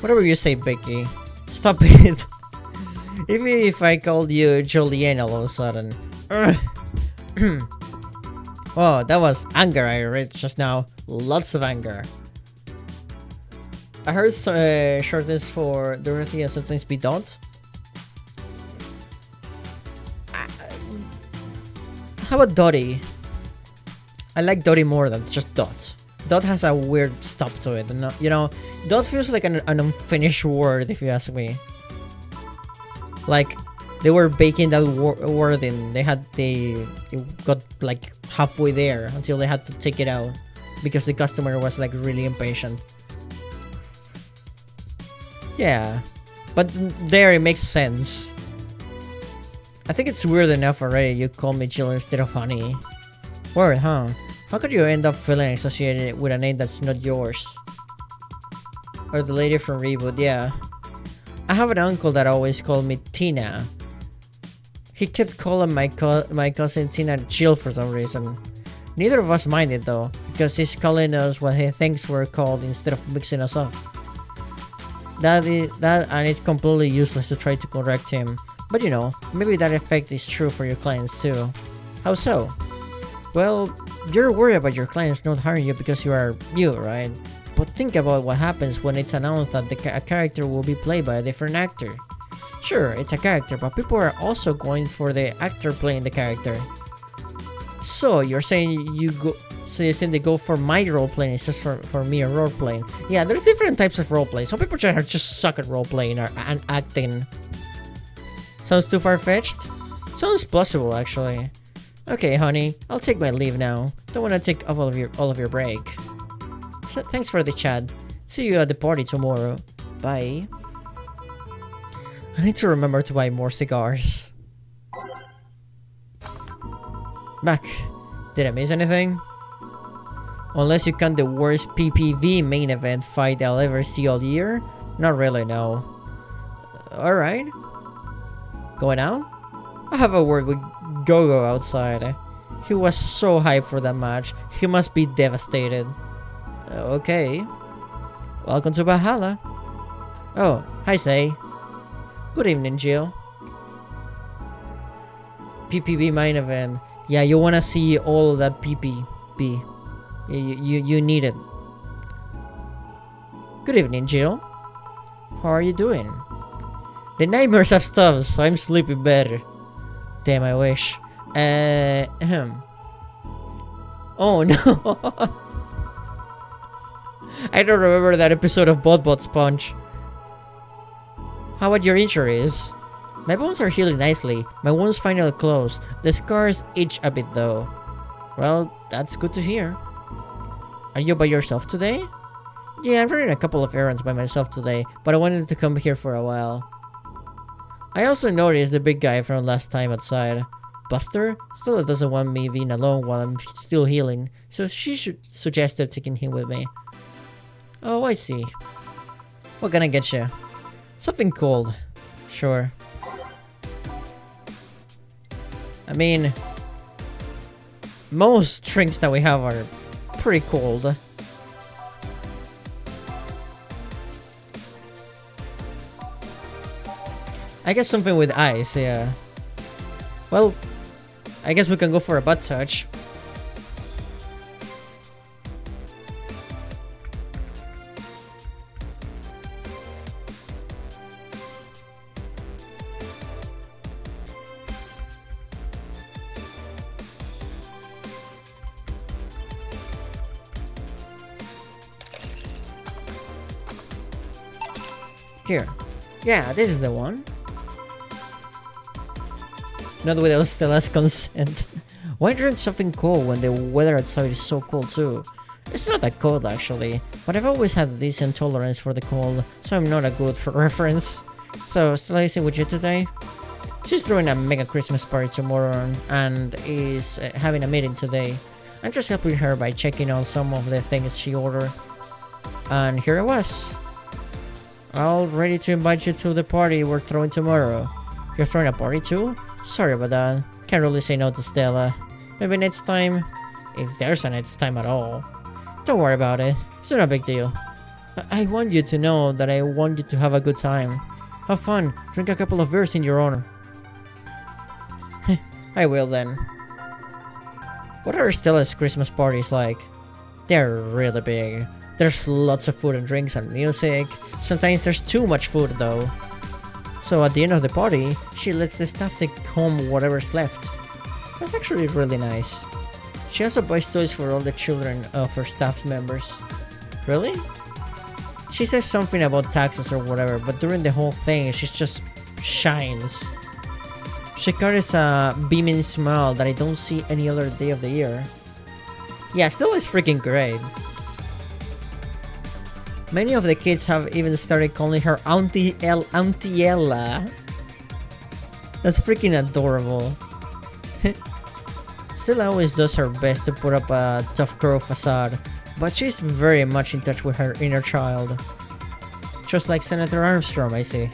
Whatever you say, Becky. Stop it. Even if I called you Julianne all of a sudden. Oh, that was anger I read just now. Lots of anger. I heard shortens for Dorothy and sometimes be don't. How about Dottie? I like Dottie more than just Dot. Dot has a weird stop to it. You know, Dot feels like an unfinished word if you ask me. Like, they were baking that word in. They got like halfway there until they had to take it out because the customer was like really impatient. Yeah, but there it makes sense. I think it's weird enough already. You call me Jill instead of Honey. Word, huh? How could you end up feeling associated with a name that's not yours? Or the lady from Reboot, yeah. I have an uncle that always called me Tina. He kept calling my cousin Tina Jill for some reason. Neither of us minded though, because he's calling us what he thinks we're called instead of mixing us up. That and it's completely useless to try to correct him. But you know, maybe that effect is true for your clients too. How so? Well, you're worried about your clients not hiring you because you are you, right? But think about what happens when it's announced that a character will be played by a different actor. Sure, it's a character, but people are also going for the actor playing the character. So you're saying they go for my role playing, it's just for me role playing. Yeah, there's different types of role playing. Some people just suck at role playing and acting. Sounds too far-fetched? Sounds plausible, actually. Okay, honey, I'll take my leave now. Don't want to take up all of your break. So, thanks for the chat. See you at the party tomorrow. Bye. I need to remember to buy more cigars. Back. Did I miss anything? Unless you count the worst PPV main event fight I'll ever see all year? Not really, no. Alright. Going out? I have a word with Gogo outside. He was so hyped for that match. He must be devastated. Okay. Welcome to Valhalla. Oh, hi Say. Good evening, Jill. PPB main event. Yeah, you wanna see all of that PPB. You need it. Good evening, Jill. How are you doing? The nightmares have stopped, so I'm sleeping better. Damn, I wish. Oh no. I don't remember that episode of Bot Sponge. How about your injuries? My bones are healing nicely. My wounds finally closed. The scars itch a bit though. Well, that's good to hear. Are you by yourself today? Yeah, I'm running a couple of errands by myself today, but I wanted to come here for a while. I also noticed the big guy from last time outside. Buster still doesn't want me being alone while I'm still healing, so she suggested taking him with me. Oh, I see. What can I get you? Something cold. Sure. I mean, most drinks that we have are pretty cold. I guess something with ice, yeah. Well, I guess we can go for a butt touch. Here. Yeah, this is the one. Not without Stella's consent. Why drink something cold when the weather outside is so cold too? It's not that cold actually, but I've always had a decent tolerance for the cold, so I'm not a good for reference. So, Stella is with you today? She's throwing a mega Christmas party tomorrow and is having a meeting today. I'm just helping her by checking on some of the things she ordered. And here I was. All ready to invite you to the party we're throwing tomorrow. You're throwing a party too? Sorry about that. Can't really say no to Stella. Maybe next time? If there's a next time at all. Don't worry about it. It's not a big deal. I want you to know that I want you to have a good time. Have fun. Drink a couple of beers in your honor. I will then. What are Stella's Christmas parties like? They're really big. There's lots of food and drinks and music. Sometimes there's too much food though. So at the end of the party, she lets the staff take home whatever's left. That's actually really nice. She also buys toys for all the children of her staff members. Really? She says something about taxes or whatever, but during the whole thing, she just shines. She carries a beaming smile that I don't see any other day of the year. Yeah, still is freaking great. Many of the kids have even started calling her Auntie Ella. That's freaking adorable. Stella always does her best to put up a tough girl facade, but she's very much in touch with her inner child. Just like Senator Armstrong, I see.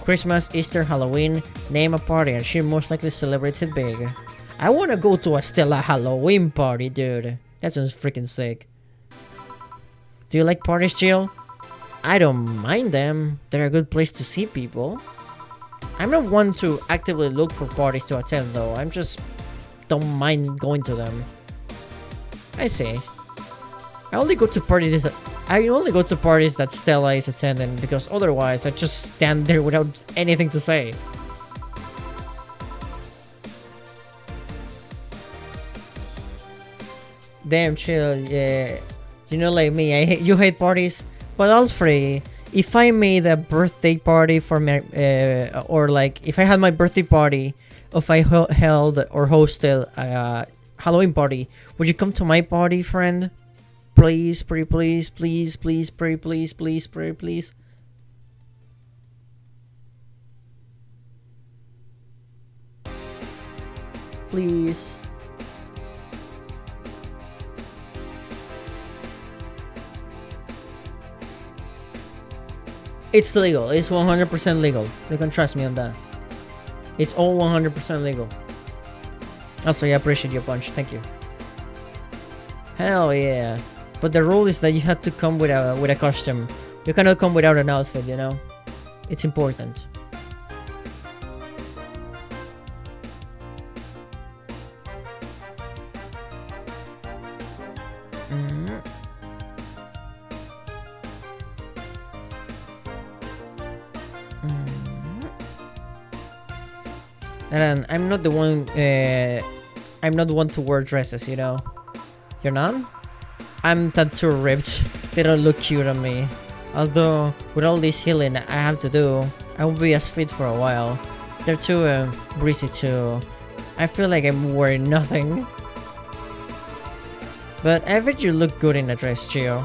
Christmas, Easter, Halloween, name a party and she most likely celebrates it big. I wanna go to a Stella Halloween party, dude. That sounds freaking sick. Do you like parties, Jill? I don't mind them. They're a good place to see people. I'm not one to actively look for parties to attend though. I'm just don't mind going to them. I see. I only go to parties that Stella is attending because otherwise I just stand there without anything to say. Damn, chill. Yeah, you know, like me, you hate parties. But Alfred, if I made a birthday party for my, or like if I had my birthday party, if I held or hosted a Halloween party, would you come to my party, friend? Please, pretty please, please, please, pretty please, please, pretty please. Please. It's legal. It's 100% legal. You can trust me on that. It's all 100% legal. Also, I appreciate your punch. Thank you. Hell yeah. But the rule is that you have to come with a costume. You cannot come without an outfit, you know? It's important. And I'm not the one. I'm not one to wear dresses, you know. You're not? I'm tattoo ripped. They don't look cute on me. Although with all this healing I have to do, I won't be as fit for a while. They're too breezy too. I feel like I'm wearing nothing. But I bet you look good in a dress, Gio.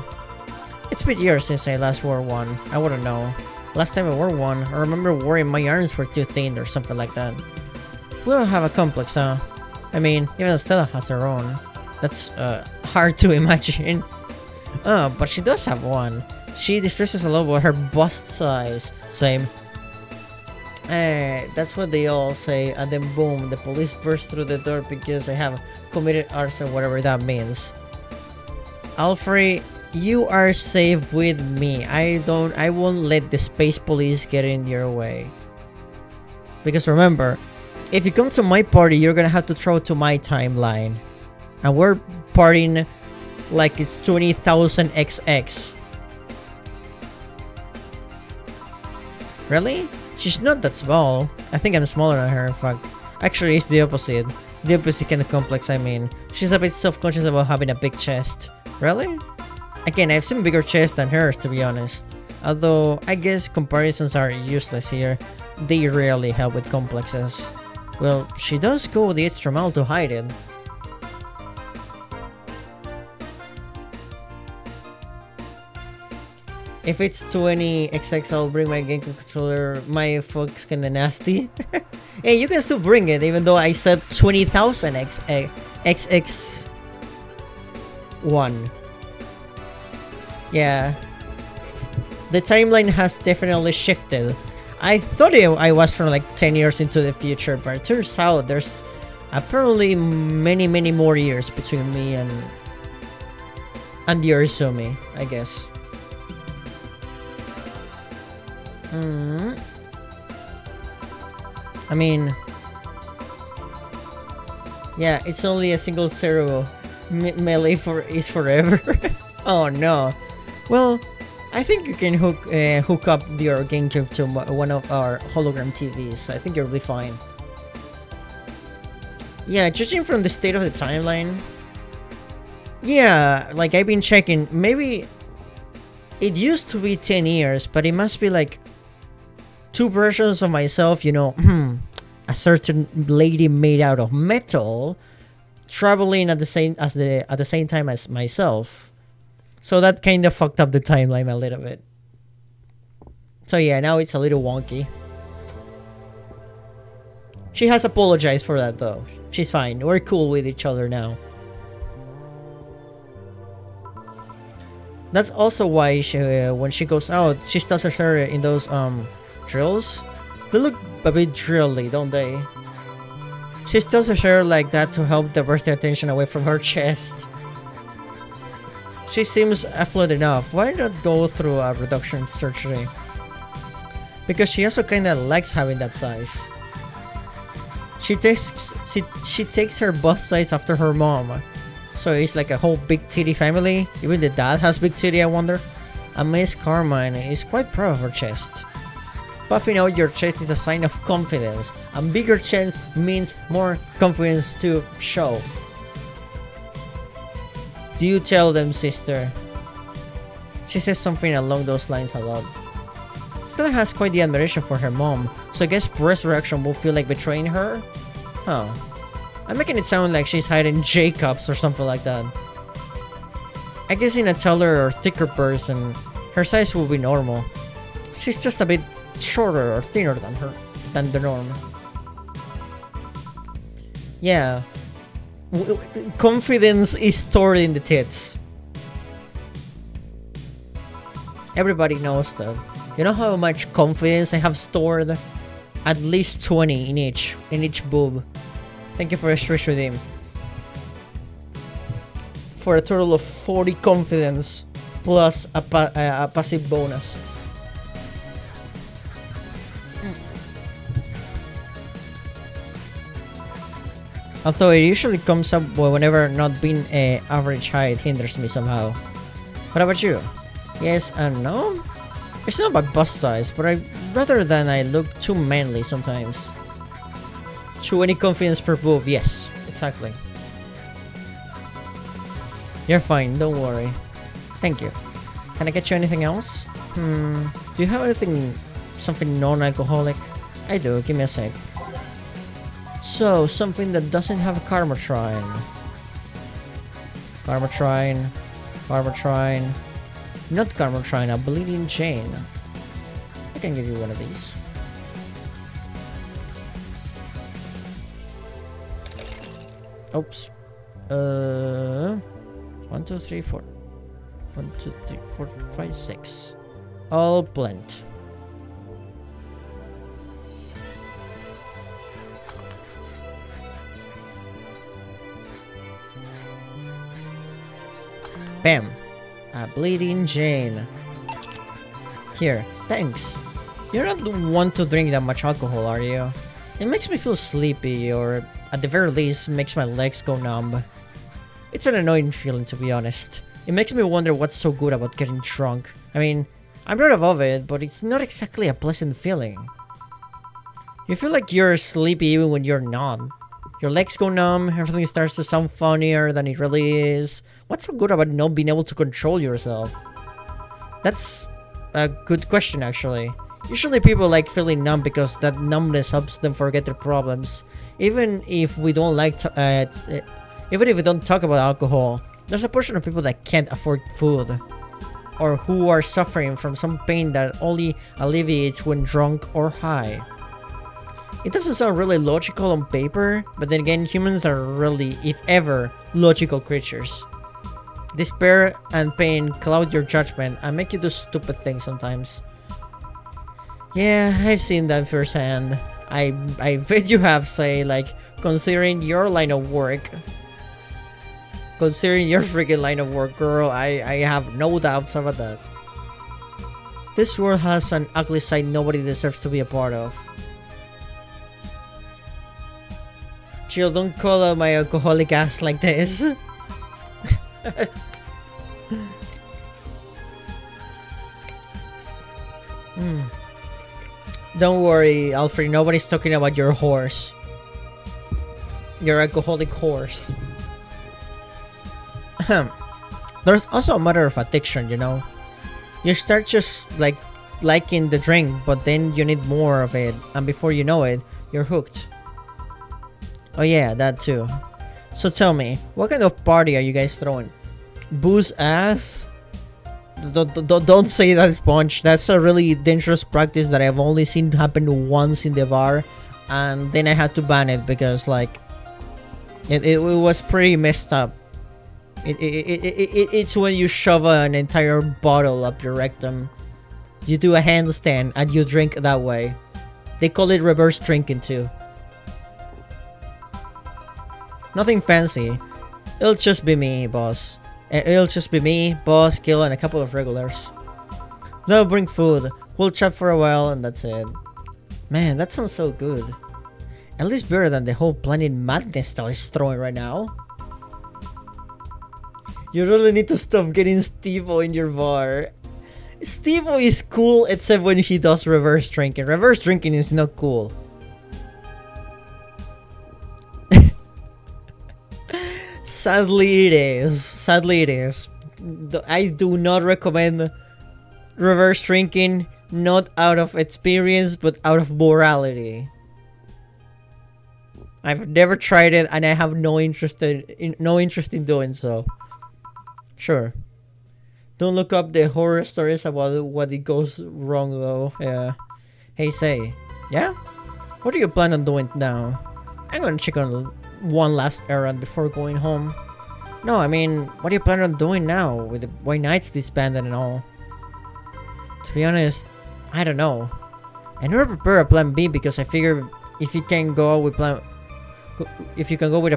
It's been years since I last wore one. I wouldn't know. Last time I wore one, I remember wearing my arms were too thin or something like that. We don't have a complex, huh? I mean, even Stella has her own. That's hard to imagine. Oh, but she does have one. She distresses a lot with her bust size. Same. That's what they all say, and then boom, the police burst through the door because I have committed arson, whatever that means. Alfred, you are safe with me. I won't let the space police get in your way. Because remember, if you come to my party, you're gonna have to travel to my timeline. And we're partying like it's 20,000 XX. Really? She's not that small. I think I'm smaller than her, in fact. Actually, it's the opposite. The opposite kind of complex, I mean. She's a bit self-conscious about having a big chest. Really? Again, I've seen bigger chests than hers, to be honest. Although, I guess comparisons are useless here. They rarely help with complexes. Well, she does go the extra mile to hide it. If it's 20XX, I'll bring my GameCube controller. My fuck's kinda nasty. Hey, you can still bring it, even though I said 20,000 XX1. Yeah. The timeline has definitely shifted. I thought I was from like 10 years into the future, but it turns out there's apparently many more years between me and the Ursumi, I guess. I mean, yeah, it's only a single zero. Melee is forever. Oh no. Well, I think you can hook up your GameCube to one of our hologram TVs. I think you'll be fine. Yeah, judging from the state of the timeline. Yeah, like I've been checking. Maybe it used to be 10 years, but it must be like two versions of myself, you know, a certain lady made out of metal traveling at the same time as myself. So that kind of fucked up the timeline a little bit. So yeah, now it's a little wonky. She has apologized for that though. She's fine. We're cool with each other now. That's also why she, when she goes out, she stuns her hair in those drills. They look a bit drilly, don't they? She stuns her hair like that to help divert the attention away from her chest. She seems affluent enough. Why not go through a reduction surgery? Because she also kinda likes having that size. She takes her bust size after her mom. So it's like a whole big titty family. Even the dad has big titty, I wonder. And Miss Carmine is quite proud of her chest. Puffing out your chest is a sign of confidence. And bigger chest means more confidence to show. Do you tell them, sister? She says something along those lines a lot. Stella has quite the admiration for her mom, so I guess resurrection will feel like betraying her? Huh. I'm making it sound like she's hiding Jacobs or something like that. I guess in a taller or thicker person, her size will be normal. She's just a bit shorter or thinner than the norm. Yeah. Confidence is stored in the tits. Everybody knows that. You know how much confidence I have stored? At least 20 in each boob. Thank you for a stretch redeem. For a total of 40 confidence plus a passive bonus. Although it usually comes up whenever not being average height hinders me somehow. What about you? Yes and no? It's not about bust size, but rather than I look too manly sometimes. 20 confidence per boob, yes, exactly. You're fine, don't worry. Thank you. Can I get you anything else? Do you have anything, something non-alcoholic? I do, give me a sec. So, something that doesn't have a Karmatrine. Karmatrine. Not Karmatrine, a Bleeding Chain. I can give you one of these. Oops. 1, 2, 3, 4. 1, 2, 3, 4, 5, 6. All blend. Bam! A Bleeding Chain. Here, thanks. You're not the one to drink that much alcohol, are you? It makes me feel sleepy, or at the very least, makes my legs go numb. It's an annoying feeling, to be honest. It makes me wonder what's so good about getting drunk. I mean, I'm not above it, but it's not exactly a pleasant feeling. You feel like you're sleepy even when you're not. Your legs go numb, everything starts to sound funnier than it really is. What's so good about not being able to control yourself? That's a good question, actually. Usually people like feeling numb because that numbness helps them forget their problems. Even if we don't even if we don't talk about alcohol, there's a portion of people that can't afford food, or who are suffering from some pain that only alleviates when drunk or high. It doesn't sound really logical on paper, but then again, humans are really, if ever, logical creatures. Despair and pain cloud your judgment and make you do stupid things sometimes. Yeah, I've seen that firsthand. I bet you have, say, like, considering your line of work. Considering your freaking line of work, girl, I have no doubts about that. This world has an ugly side nobody deserves to be a part of. Jill, don't call out my alcoholic ass like this. Don't worry, Alfred, nobody's talking about your horse. Your alcoholic horse. There's also a matter of addiction, you know. You start just like liking the drink, but then you need more of it, and before you know it, you're hooked. Oh yeah, that too. So tell me, what kind of party are you guys throwing? Booze ass? Don't say that, Sponge. That's a really dangerous practice that I've only seen happen once in the bar, and then I had to ban it because like it was pretty messed up. It's when you shove an entire bottle up your rectum. You do a handstand and you drink that way. They call it reverse drinking too. Nothing fancy. It'll just be me, boss. It'll just be me, boss, Gil, and a couple of regulars. They'll bring food. We'll chat for a while and that's it. Man, that sounds so good. At least better than the whole Planet Madness that is throwing right now. You really need to stop getting Steve-O in your bar. Steve-O is cool except when he does reverse drinking. Reverse drinking is not cool. Sadly it is. Sadly it is. I do not recommend reverse drinking, not out of experience, but out of morality. I've never tried it and I have no interest in doing so. Sure. Don't look up the horror stories about what it goes wrong though. Yeah. Hey, say. Yeah? What do you plan on doing now? I'm gonna check on one last errand before going home. No, I mean, what do you plan on doing now with the White Knights disbanded and all? To be honest, I don't know. I never prepare a plan B because I figure if you can go with a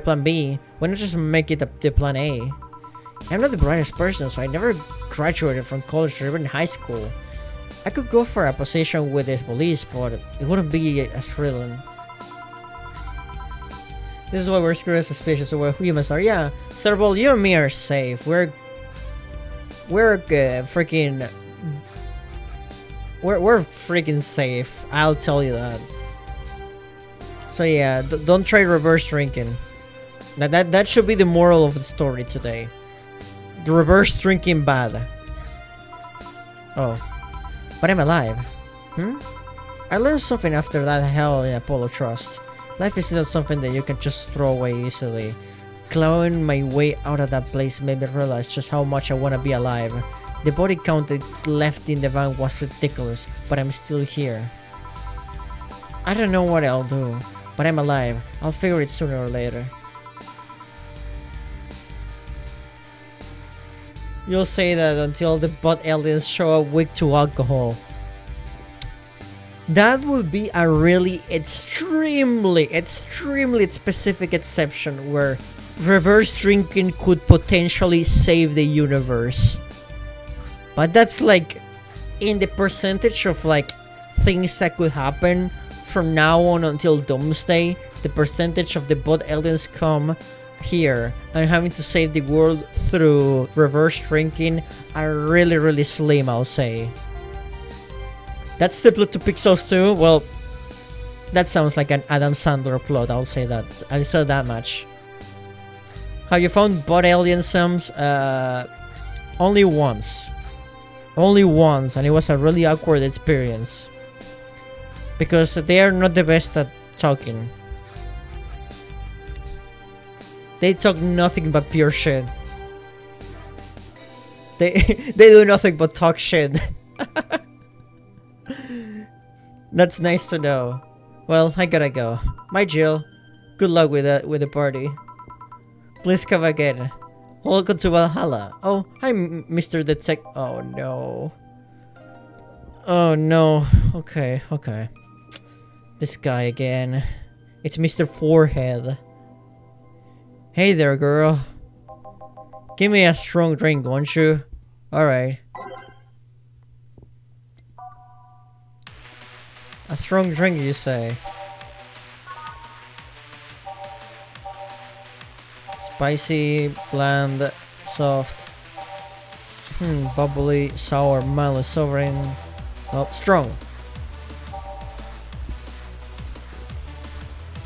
plan B, why not just make it the plan A? I'm not the brightest person, so I never graduated from college or even high school. I could go for a position with the police, but it wouldn't be as thrilling. This is why we're screwed suspicious of who humans are. Yeah, Cerebral, you and me are safe. We're freaking safe. I'll tell you that. So yeah, don't try reverse drinking. Now that should be the moral of the story today. The reverse drinking bad. Oh, but I'm alive. I learned something after that hell in Apollo Trust. Life is not something that you can just throw away easily. Clawing my way out of that place made me realize just how much I want to be alive. The body count that's left in the van was ridiculous, but I'm still here. I don't know what I'll do, but I'm alive. I'll figure it sooner or later. You'll say that until the butt aliens show up weak to alcohol. That would be a really extremely specific exception where reverse drinking could potentially save the universe. But that's like in the percentage of like things that could happen from now on until doomsday, the percentage of the butt aliens come here and having to save the world through reverse drinking are really slim, I'll say. That's the plot to Pixels 2. Well, that sounds like an Adam Sandler plot, I'll say that. I'll say that much. Have you found butt alien sims? Only once. Only once, and it was a really awkward experience. Because they are not the best at talking. They talk nothing but pure shit. They they do nothing but talk shit. That's nice to know. Well, I gotta go. Bye, Jill. Good luck with the party. Please come again. Welcome to Valhalla. Oh, hi, Mr. Detective. Oh no. Oh no. Okay, okay. This guy again. It's Mr. Forehead. Hey there, girl. Give me a strong drink, won't you? Alright. A strong drink, you say? Spicy, bland, soft. Bubbly, sour, mild, sovereign. Oh, strong.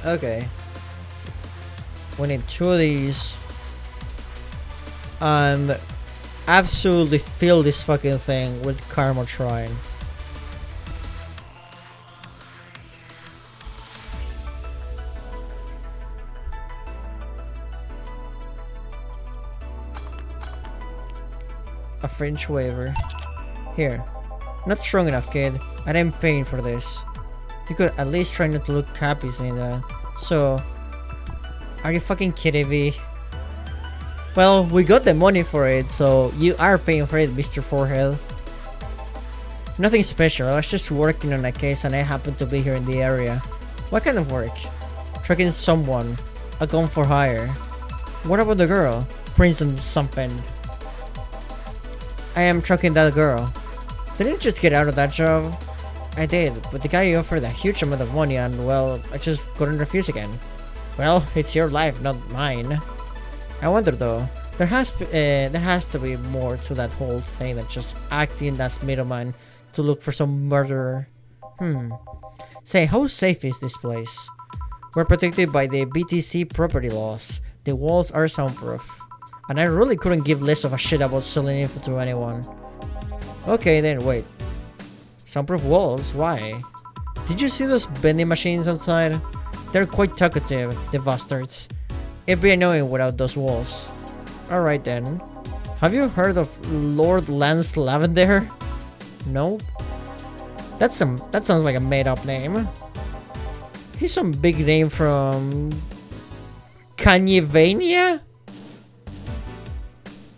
Okay. We need 2 of these. And absolutely fill this fucking thing with Karmotrine. A French waiver. Here. Not strong enough, kid. I am paying for this. You could at least try not to look happy saying that. So, are you fucking kidding me? Well, we got the money for it, so you are paying for it, Mr. Forehead. Nothing special, I was just working on a case and I happened to be here in the area. What kind of work? Tracking someone. A gun for hire. What about the girl? Prison something. I am tracking that girl. Didn't you just get out of that job? I did, but the guy offered a huge amount of money and, well, I just couldn't refuse again. Well, it's your life, not mine. I wonder though, there has to be more to that whole thing than just acting as middleman to look for some murderer. Say, how safe is this place? We're protected by the BTC property laws. The walls are soundproof. And I really couldn't give less of a shit about selling info to anyone. Okay then, wait. Soundproof walls? Why? Did you see those vending machines outside? They're quite talkative, the bastards. It'd be annoying without those walls. Alright then. Have you heard of Lord Lance Lavender? Nope. That sounds like a made-up name. He's some big name from Kanyevania?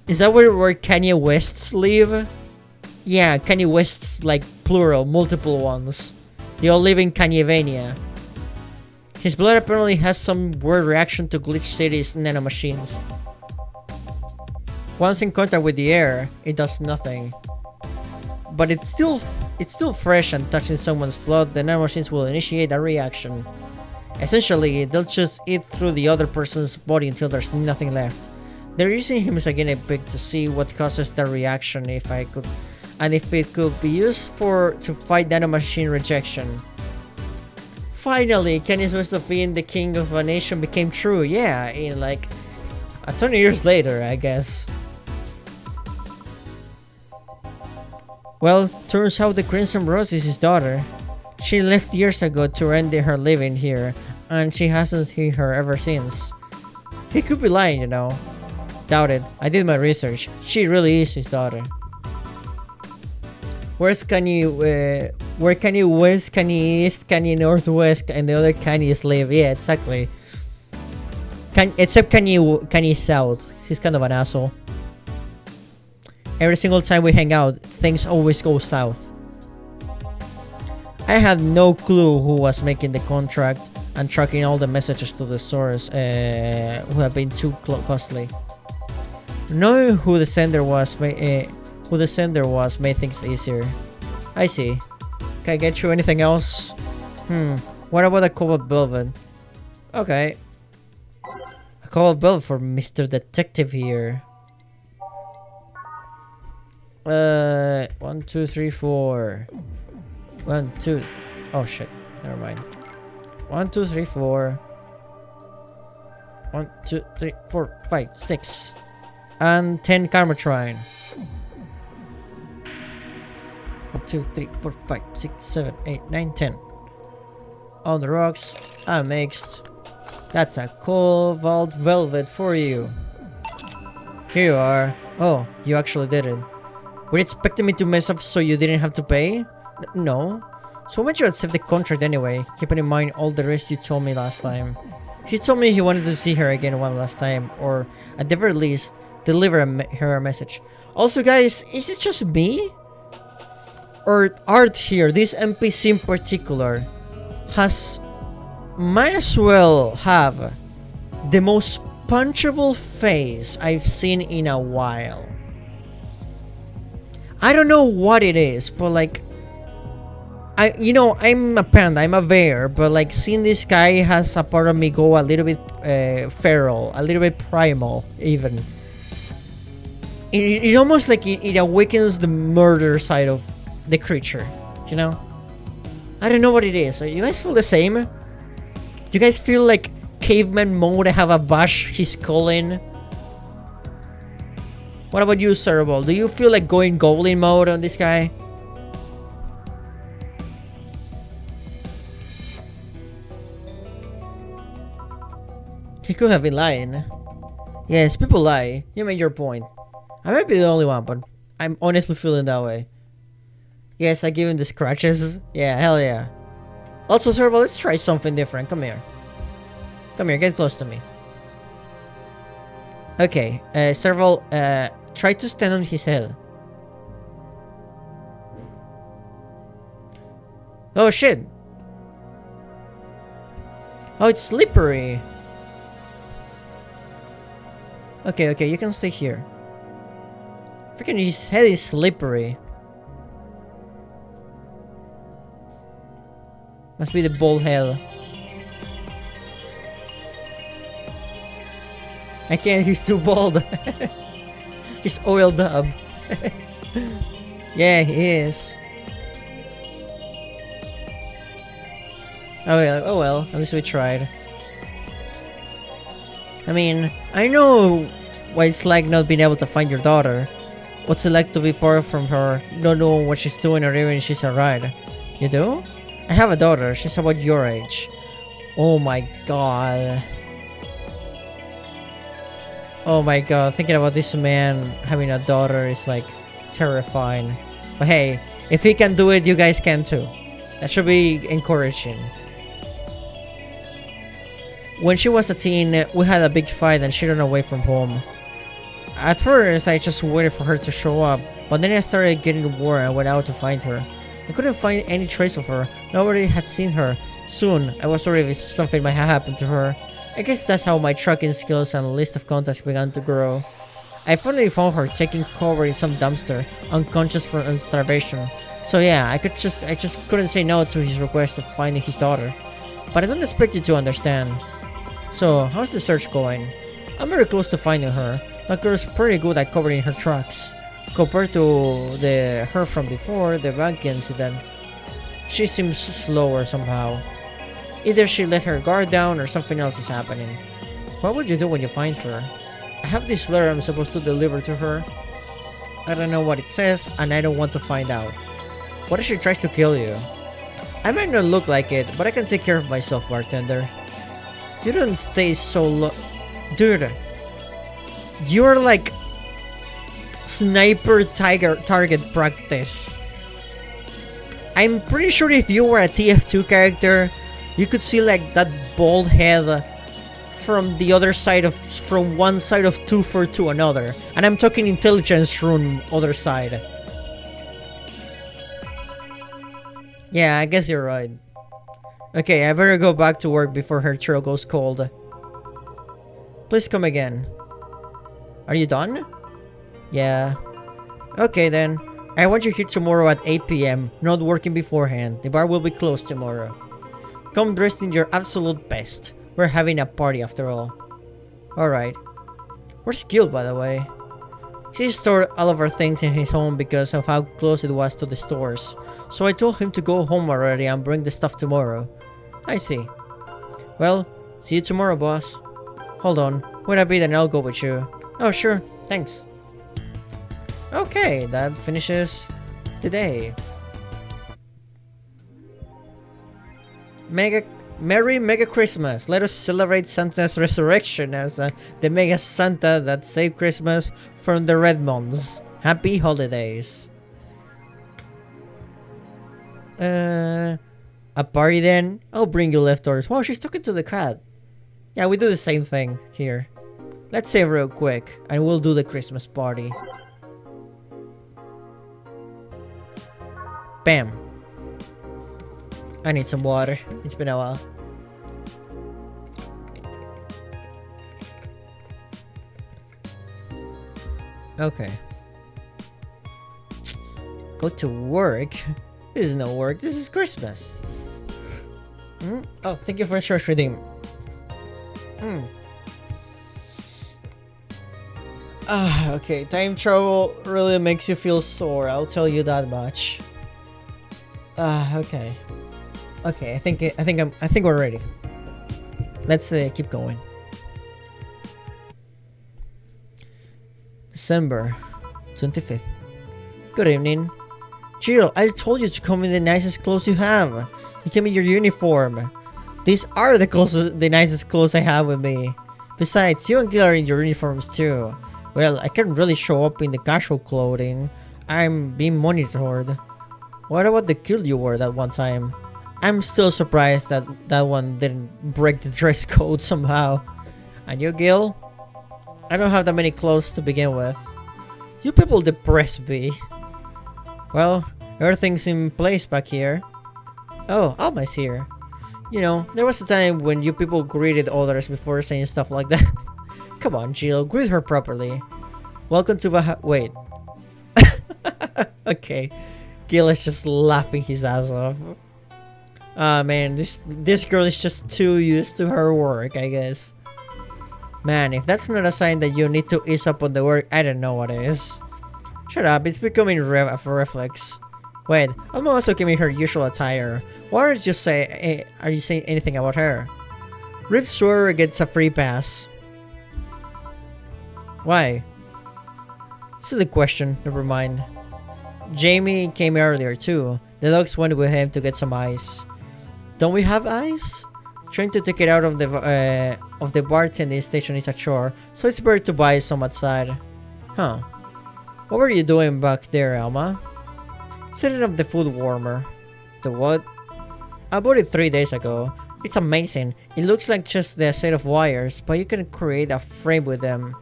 Is that where Kanye Wests live? Yeah, Kanye Wests, like plural, multiple ones. They all live in Kanyevania. His blood apparently has some weird reaction to glitch cities nanomachines. Once in contact with the air, it does nothing. But it's still fresh and touching someone's blood, the nanomachines will initiate a reaction. Essentially, they'll just eat through the other person's body until there's nothing left. They're using him as a guinea pig to see what causes the reaction if it could be used to fight nanomachine rejection. Finally, Kenny's wish of being the king of a nation became true. Yeah, in like 20 years later, I guess. Well, turns out the Crimson Rose is his daughter. She left years ago to earn her living here, and she hasn't seen her ever since. He could be lying, you know. Doubt it. I did my research. She really is his daughter. Where's Kanye? Where Kanye West, Kanye East, Kanye Northwest, and the other Kanye's live? Yeah, exactly. Except Kanye South. He's kind of an asshole. Every single time we hang out, things always go south. I had no clue who was making the contract and tracking all the messages to the source who have been too costly. Knowing who the sender was made things easier. I see. Can I get you anything else? What about a cobalt velvet? Okay. A cobalt velvet for Mr. Detective here. 1, 2, 3, 4. 1, 2. Oh shit. Never mind. 1, 2, 3, 4. 1, 2, 3, 4, 5, 6. And 10 Karmotrine. 1, 2, 3, 4, 5, 6, 7, 8, 9, 10. On the rocks, I mixed. That's a cobalt velvet for you. Here you are. Oh, you actually did it. Were you expecting me to mess up so you didn't have to pay? No. So why don't you accept the contract anyway, keeping in mind all the rest you told me last time. He told me he wanted to see her again one last time, or at the very least, deliver her a message. Also guys, is it just me? Or Art here, this NPC in particular, might as well have the most punchable face I've seen in a while. I don't know what it is, but like, I'm a panda, I'm a bear, but like seeing this guy has a part of me go a little bit feral, a little bit primal even. It almost like it awakens the murder side of the creature, you know? I don't know what it is. You guys feel the same? Do you guys feel like caveman mode have a bash his skull in? What about you, Cerebral? Do you feel like going goblin mode on this guy? He could have been lying. Yes, people lie. You made your point. I might be the only one, but I'm honestly feeling that way. Yes, I give him the scratches. Yeah, hell yeah. Also, Cerebral, let's try something different. Come here. Come here, get close to me. Okay, Cerebral, try to stand on his head. Oh shit. Oh, it's slippery. Okay, you can stay here. Freaking his head is slippery. Must be the bald head. I can't, he's too bald. He's oiled up. Yeah, he is. Oh well, at least we tried. I mean, I know what it's like not being able to find your daughter. What's it like to be part from her, not knowing what she's doing or even if she's alright. You do? I have a daughter, she's about your age. Oh my god. Oh my god, thinking about this man having a daughter is like terrifying. But hey, if he can do it, you guys can too. That should be encouraging. When she was a teen, we had a big fight and she ran away from home. At first, I just waited for her to show up, but then I started getting worried and went out to find her. I couldn't find any trace of her. Nobody had seen her. Soon, I was worried if something might have happened to her. I guess that's how my tracking skills and list of contacts began to grow. I finally found her taking cover in some dumpster, unconscious from starvation. So yeah, I just couldn't say no to his request of finding his daughter. But I don't expect you to understand. So, how's the search going? I'm very close to finding her. That girl's pretty good at covering her tracks. Compared to her from before, the bank incident, she seems slower somehow. Either she let her guard down or something else is happening. What would you do when you find her? I have this letter I'm supposed to deliver to her. I don't know what it says and I don't want to find out. What if she tries to kill you? I might not look like it, but I can take care of myself, bartender. You don't stay so low. Dude, you're like sniper target practice. I'm pretty sure if you were a TF2 character, you could see like that bald head from the other side of, from one side of 2 to another. And I'm talking intelligence room other side. Yeah, I guess you're right. Okay, I better go back to work before her trail goes cold. Please come again. Are you done? Yeah. Okay then. I want you here tomorrow at 8 PM, not working beforehand. The bar will be closed tomorrow. Come dressed in your absolute best. We're having a party after all. Alright. Where's Gil, by the way? He stored all of our things in his home because of how close it was to the stores. So I told him to go home already and bring the stuff tomorrow. I see. Well, see you tomorrow, boss. Hold on. When I be then I'll go with you. Oh, sure. Thanks. Okay, that finishes the day. Merry Mega Christmas! Let us celebrate Santa's resurrection as the Mega Santa that saved Christmas from the Redmonds. Happy holidays! A party then? I'll bring you leftovers. Wow, she's talking to the cat. Yeah, we do the same thing here. Let's save real quick, and we'll do the Christmas party. Bam. I need some water. It's been a while. Okay. Go to work? This is no work. This is Christmas. Oh, thank you for the short redeem. Okay. Time travel really makes you feel sore. I'll tell you that much. Okay. Okay. I think we're ready. Let's keep going. December 25th. Good evening. Jill, I told you to come in the nicest clothes you have. You came in your uniform. These are the nicest clothes I have with me. Besides, you and Gil are in your uniforms too. Well, I can't really show up in the casual clothing. I'm being monitored. What about the kill you wore that one time? I'm still surprised that that one didn't break the dress code somehow. And you, Gil? I don't have that many clothes to begin with. You people depress me. Well, everything's in place back here. Oh, Alma's here. You know, there was a time when you people greeted others before saying stuff like that. Come on, Jill, greet her properly. Welcome to wait. Okay. Gil is just laughing his ass off. Ah, man, this girl is just too used to her work, I guess. Man, if that's not a sign that you need to ease up on the work, I don't know what is. Shut up, it's becoming a reflex. Wait, Alma also gave me her usual attire. Why aren't you are you saying anything about her? Red Swearer gets a free pass. Why? Silly question, never mind. Jamie came earlier too. The dogs went with him to get some ice. Don't we have ice? Trying to take it out of the bartending station is a chore, so it's better to buy some outside. Huh. What were you doing back there, Alma? Setting up the food warmer. The what? I bought it 3 days ago. It's amazing. It looks like just a set of wires, but you can create a frame with them.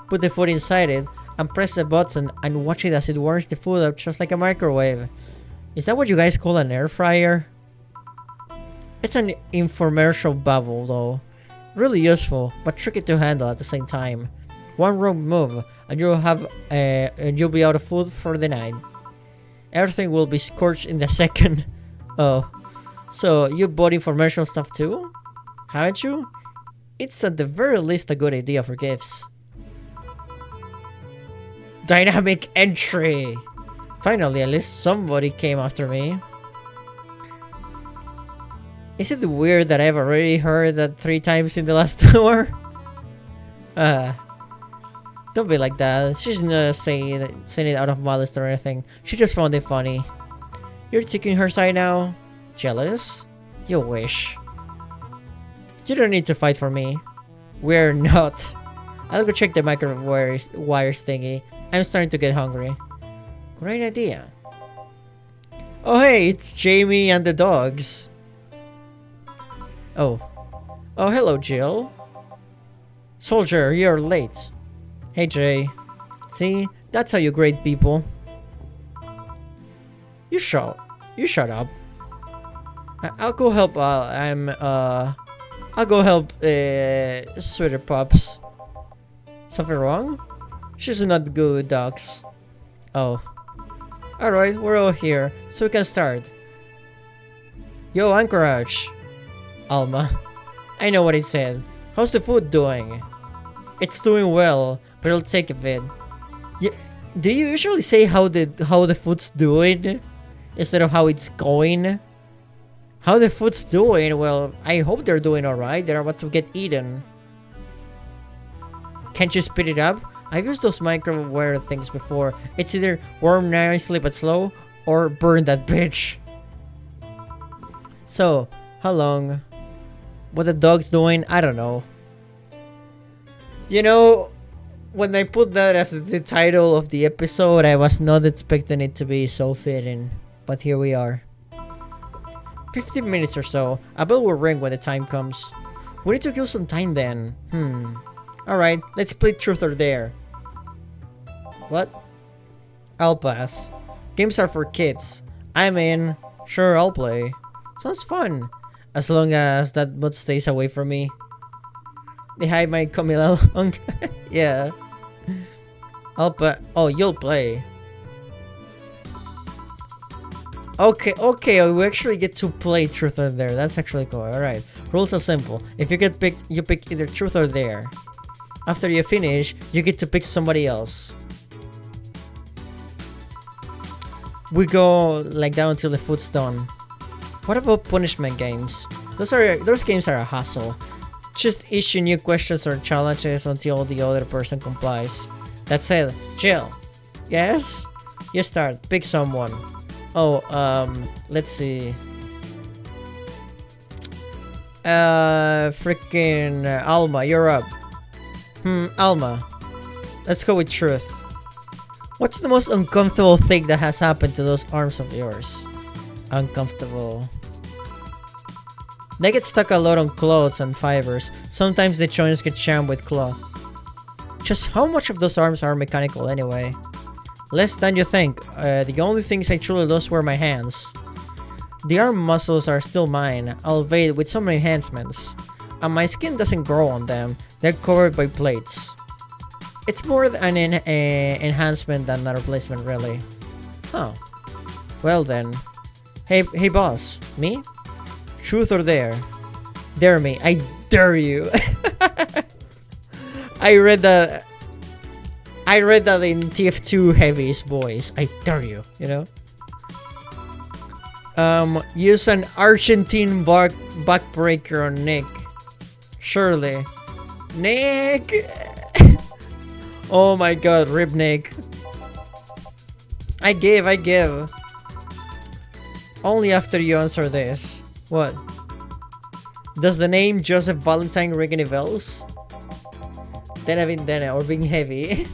Put the food inside it, and press the button and watch it as it warms the food up just like a microwave. Is that what you guys call an air fryer? It's an infomercial bubble though. Really useful, but tricky to handle at the same time. One wrong move, and you'll be out of food for the night. Everything will be scorched in a second. Oh, so you bought infomercial stuff too? Haven't you? It's at the very least a good idea for gifts. Dynamic entry! Finally, at least somebody came after me. Is it weird that I've already heard that 3 times in the last hour? Don't be like that. She's not saying it out of malice or anything. She just found it funny. You're taking her side now? Jealous? You wish. You don't need to fight for me. We're not. I'll go check the microwave wires thingy. I'm starting to get hungry. Great idea. Oh hey, it's Jamie and the dogs. Oh, hello Jill. Soldier, you're late. Hey Jay. See, that's how you grade people. You shut up. I'll go help. I'll go help. Sweater Pups. Something wrong? She's not good with dogs. Oh. Alright, we're all here, so we can start. Yo, Anchorage. Alma. I know what he said. How's the food doing? It's doing well, but it'll take a bit. Yeah, do you usually say how the food's doing instead of how it's going? How the food's doing? Well, I hope they're doing alright. They're about to get eaten. Can't you speed it up? I've used those microwave things before. It's either warm nicely but slow, or burn that bitch. So, How long? What the dog's doing? I don't know. You know, when I put that as the title of the episode, I was not expecting it to be so fitting. But here we are. 15 minutes or so. A bell will ring when the time comes. We need to kill some time then. Alright, let's play Truth or Dare. What? I'll pass. Games are for kids. I'm in. Sure, I'll play. Sounds fun. As long as that bot stays away from me. They hide my Camila. Yeah. Oh, you'll play. Okay, we actually get to play Truth or Dare. That's actually cool. Alright. Rules are simple. If you get picked, you pick either Truth or Dare. After you finish, you get to pick somebody else. We go like that until the food's done. What about punishment games? Those games are a hassle. Just issue new questions or challenges until the other person complies. That's it. Jill. Yes? You start. Pick someone. Oh, let's see. Freaking Alma, you're up. Alma. Let's go with Truth. What's the most uncomfortable thing that has happened to those arms of yours? Uncomfortable. They get stuck a lot on clothes and fibers. Sometimes the joints get jammed with cloth. Just how much of those arms are mechanical anyway? Less than you think. The only things I truly lost were my hands. The arm muscles are still mine, albeit with some enhancements. And my skin doesn't grow on them. They're covered by plates. It's more an enhancement than a replacement, really. Huh. Well then. Hey boss. Me? Truth or Dare? Dare me. I dare you. I read that in TF2 Heavy's voice. I dare you, you know? Use an Argentine backbreaker on Nick. Surely. Nick! Oh my god, rip Nick. I give. Only after you answer this. What? Does the name Joseph Valentine ring any bells? Dena or being heavy.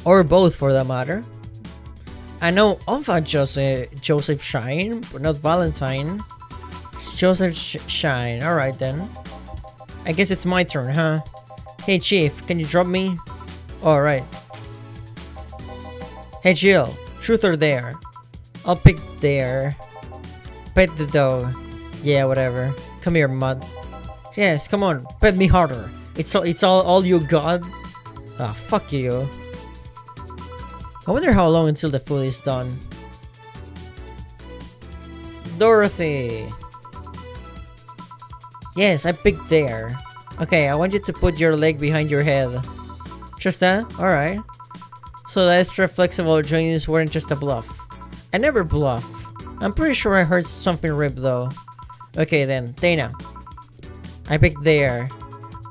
Or both for that matter. I know of a Joseph Shine, but not Valentine. Joseph Shine. Alright then. I guess it's my turn, huh? Hey Chief, can you drop me? Alright. Hey Jill, Truth or Dare? I'll pick Dare. Pet the dog. Yeah, whatever. Come here, Mud. Yes, come on, pet me harder. It's all you got? Ah, fuck you. I wonder how long until the food is done. Dorothy. Yes, I picked Dare. Okay, I want you to put your leg behind your head. Just that? Alright. So the extra flexible joints weren't just a bluff. I never bluff. I'm pretty sure I heard something rip though. Okay then, Dana. I picked Dare.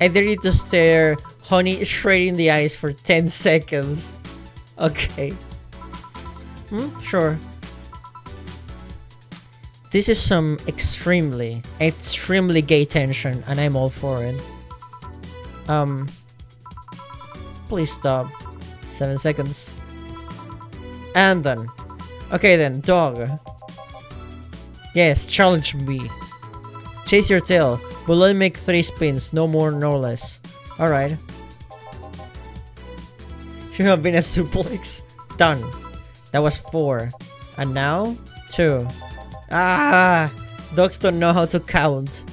I dare you to stare Honey straight in the eyes for 10 seconds. Okay. Sure. This is some extremely gay tension, and I'm all for it. Please stop. 7 seconds. And then. Okay then, dog. Yes, challenge me. Chase your tail. We'll only make 3 spins, no more, no less. Alright. Should have been a suplex. Done. That was 4. And now, 2. Ah! Dogs don't know how to count.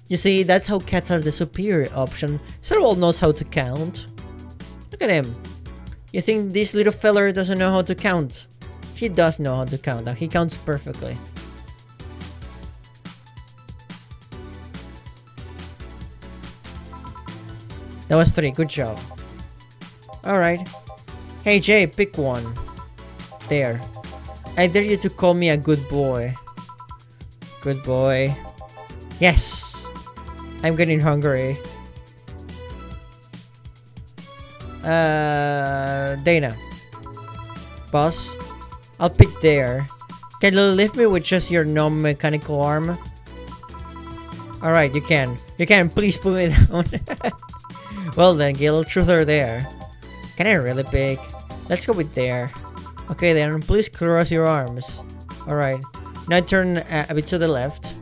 You see, that's how cats are the superior option. Serval knows how to count. Look at him. You think this little feller doesn't know how to count? He does know how to count. He counts perfectly. That was 3. Good job. Alright. Hey Jay, pick one. There. I dare you to call me a good boy. Good boy. Yes! I'm getting hungry. Dana. Boss, I'll pick Dare. Can you lift me with just your non-mechanical arm? Alright, you can. You can. Please put me down. Well then, Gil, truth or dare? Can I really pick? Let's go with dare. Okay then, please cross your arms. Alright. Now turn a bit to the left.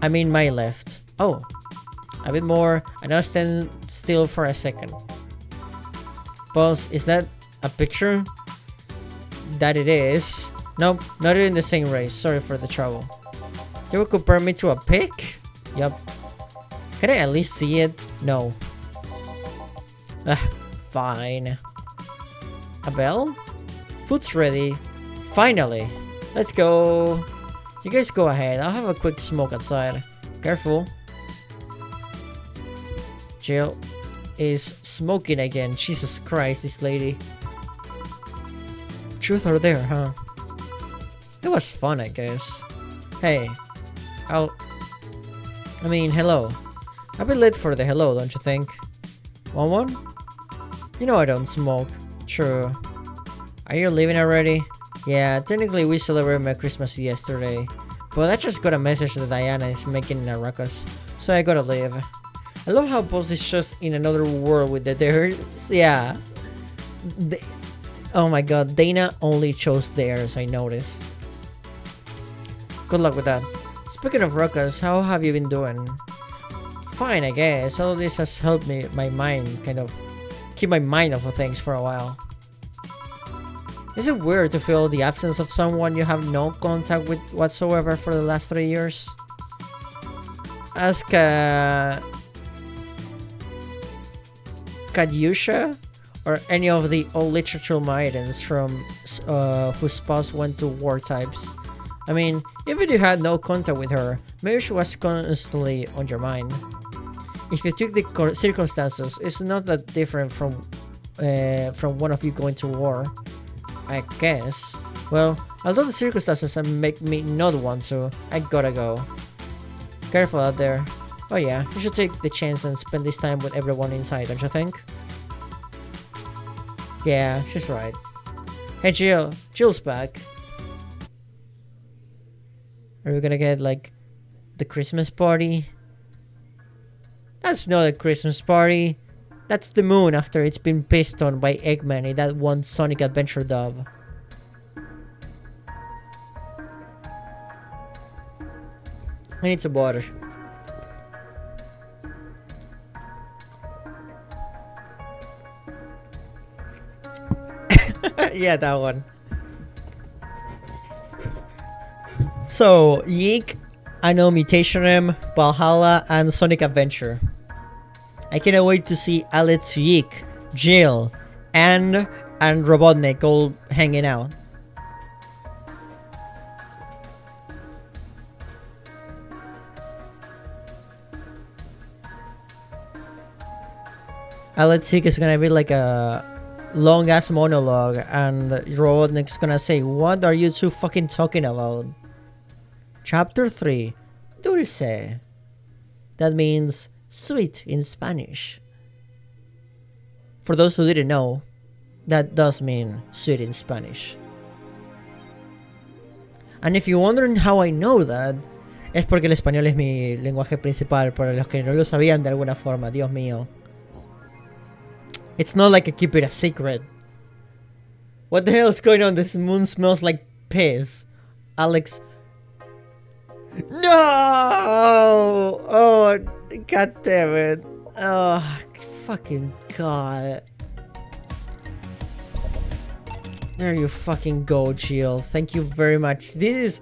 I mean my left. Oh. A bit more. And now stand still for a second. Boss, is that a picture? That it is. Nope, not in the same race. Sorry for the trouble. You will compare me to a pig? Yup. Can I at least see it? No. Fine. A bell? Food's ready. Finally. Let's go. You guys go ahead. I'll have a quick smoke outside. Careful. Jill is smoking again. Jesus Christ, this lady. Truth or dare, huh? It was fun, I guess. Hey. I mean, hello. A bit late for the hello, don't you think? Want one? You know I don't smoke. True. Are you leaving already? Yeah, technically we celebrated my Christmas yesterday. But I just got a message that Diana is making a ruckus. So I gotta leave. I love how Boss is just in another world with the dares. Yeah. Oh my god, Dana only chose dares, I noticed. Good luck with that. Speaking of ruckus, how have you been doing? Fine, I guess. All of this has helped me, my mind, kind of keep my mind off of things for a while. Is it weird to feel the absence of someone you have no contact with whatsoever for the last 3 years? Ask Kadyusha or any of the old literature maidens from whose spouse went to war types. I mean, even if you had no contact with her, maybe she was constantly on your mind. If you took the circumstances, it's not that different from one of you going to war, I guess. Well, although the circumstances make me not want to, I gotta go. Careful out there. Oh yeah, you should take the chance and spend this time with everyone inside, don't you think? Yeah, she's right. Hey Jill, Jill's back. Are we gonna get like the Christmas party? That's not a Christmas party. That's the moon after it's been pissed on by Eggman in that one Sonic Adventure dub. I need some water. Yeah, that one. So, Yeek, I know Mutation M, Valhalla, and Sonic Adventure. I cannot wait to see Alex, Yeek, Jill, and Robotnik all hanging out. Alex Yeek is gonna be like a long ass monologue, and Robotnik's gonna say, "What are you two fucking talking about?" Chapter 3, Dulce. That means sweet in Spanish. For those who didn't know, that does mean sweet in Spanish. And if you're wondering how I know that, es porque el español es mi lenguaje principal, para los que no lo sabían de alguna forma, Dios mío. It's not like I keep it a secret. What the hell is going on? This moon smells like piss. Alex... No! Oh, god damn it. Oh, fucking god. There you fucking go, Jill. Thank you very much. This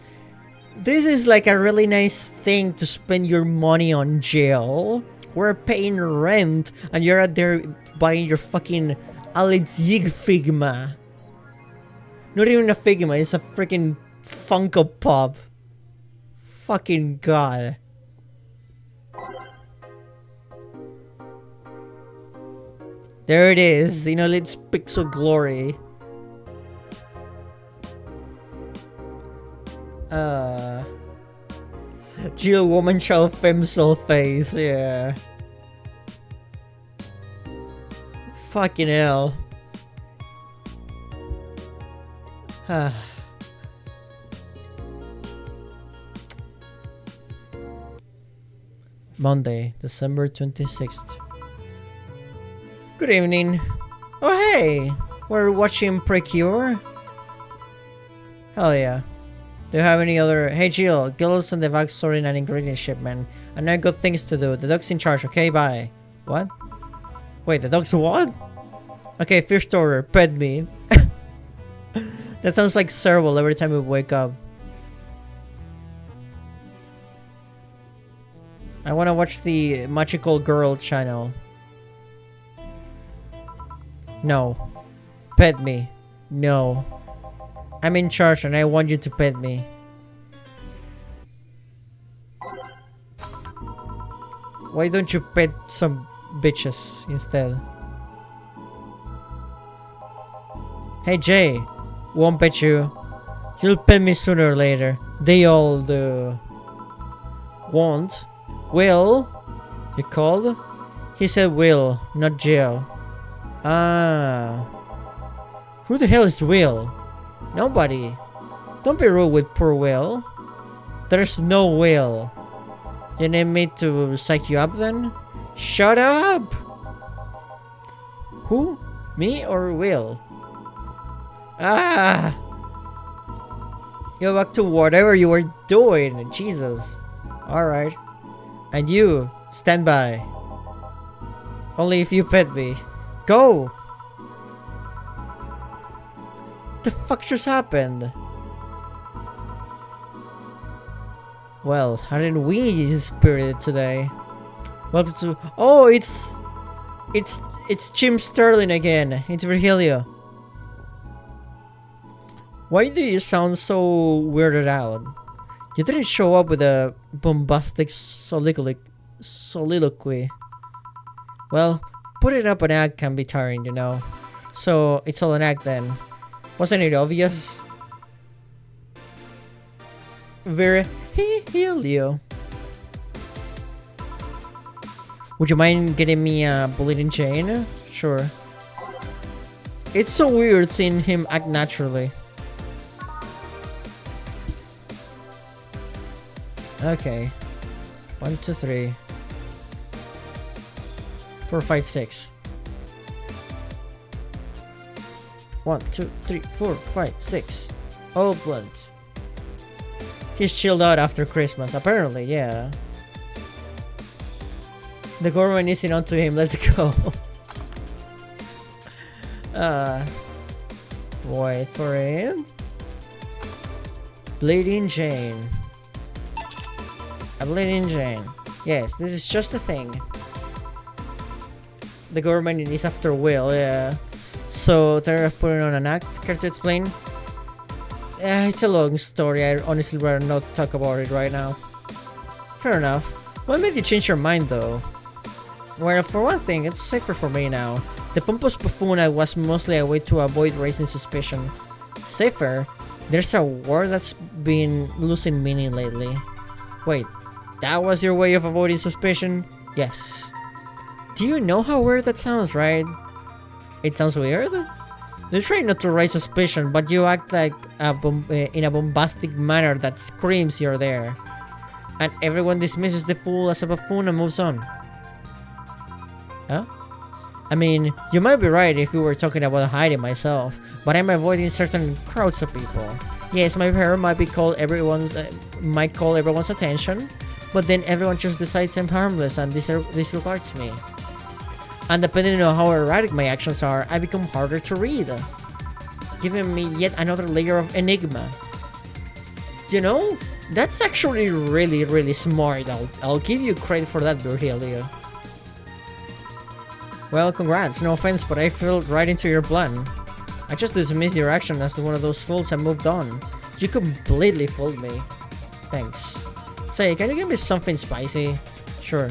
is like a really nice thing to spend your money on, Jill. We're paying rent and you're out there buying your fucking Alex Yig Figma. Not even a Figma, it's a freaking Funko Pop. Fucking god. There it is, in all its pixel glory. Jill woman child femcel face, yeah. Fucking hell. Monday, December 26th. Good evening. Oh hey! We're watching Precure? Hell yeah. Do you have any other... Hey Jill, get us on the vac sorting and ingredient shipment. I know I got things to do. The dog's in charge, okay? Bye. What? Wait, the dog's what? Okay, first order. Pet me. That sounds like Serval every time we wake up. I want to watch the Magical Girl channel. No. Pet me. No. I'm in charge and I want you to pet me. Why don't you pet some bitches instead? Hey Jay, won't pet you. You'll pet me sooner or later. They all do. Won't? Will? You called? He said Will, not Jill. Ah. Who the hell is Will? Nobody. Don't be rude with poor Will. There's no Will. You need me to psych you up then? Shut up! Who? Me or Will? Ah! Go back to whatever you were doing. Jesus. Alright. And you, stand by. Only if you pet me. Go! The fuck just happened? Well, how did we spirited today? Welcome to... Oh, it's Jim Sterling again. It's Virgilio. Why do you sound so weirded out? You didn't show up with a bombastic soliloquy. Well, putting up an act can be tiring, you know. So, it's all an act then. Wasn't it obvious? Virgilio. Would you mind getting me a bulletin chain? Sure. It's so weird seeing him act naturally. Okay. 1, 2, 3, 4, 5, 6. 1, 2, 3, 4, 5, 6. All blood. He's chilled out after Christmas, apparently, yeah. The government isn't onto him, let's go. Wait for it. Bleeding Jane. A bleeding Jane. Yes, this is just a thing. The government is after Will, yeah. So they're putting on an act. Care to explain? It's a long story. I honestly rather not talk about it right now. Fair enough. What made you change your mind though? Well, for one thing, it's safer for me now. The pompous buffoon was mostly a way to avoid raising suspicion. Safer? There's a word that's been losing meaning lately. Wait, that was your way of avoiding suspicion? Yes. Do you know how weird that sounds, right? It sounds weird? You try not to raise suspicion, but you act like in a bombastic manner that screams you're there. And everyone dismisses the fool as a buffoon and moves on. Huh? I mean, you might be right if we were talking about hiding myself, but I'm avoiding certain crowds of people. Yes, my hair might call everyone's attention, but then everyone just decides I'm harmless and disregards me. And depending on how erratic my actions are, I become harder to read, giving me yet another layer of enigma. You know, that's actually really smart. I'll give you credit for that, Virgilio. Well, congrats. No offense, but I fell right into your plan. I just dismissed your action as one of those fools and moved on. You completely fooled me. Thanks. Say, can you give me something spicy? Sure.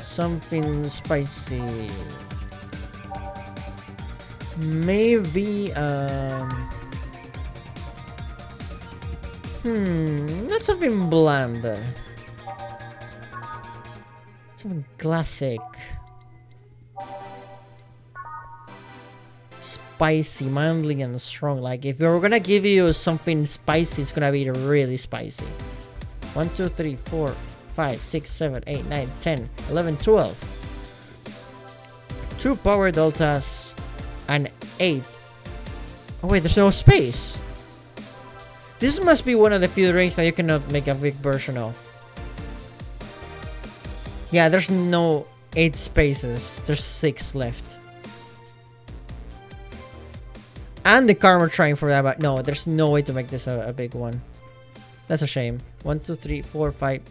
Something spicy. Maybe, not something bland. Something classic. Spicy, mildly and strong. Like, if we're gonna give you something spicy, it's gonna be really spicy. 1, 2, 3, 4, 5, 6, 7, 8, 9, 10, 11, 12. 2 power deltas and 8. Oh wait, there's no space. This must be one of the few rings that you cannot make a big version of. Yeah, there's no 8 spaces. There's 6 left. And the karma trying for that, but no, there's no way to make this a big one. That's a shame. 1, 2, 3, 4, 5,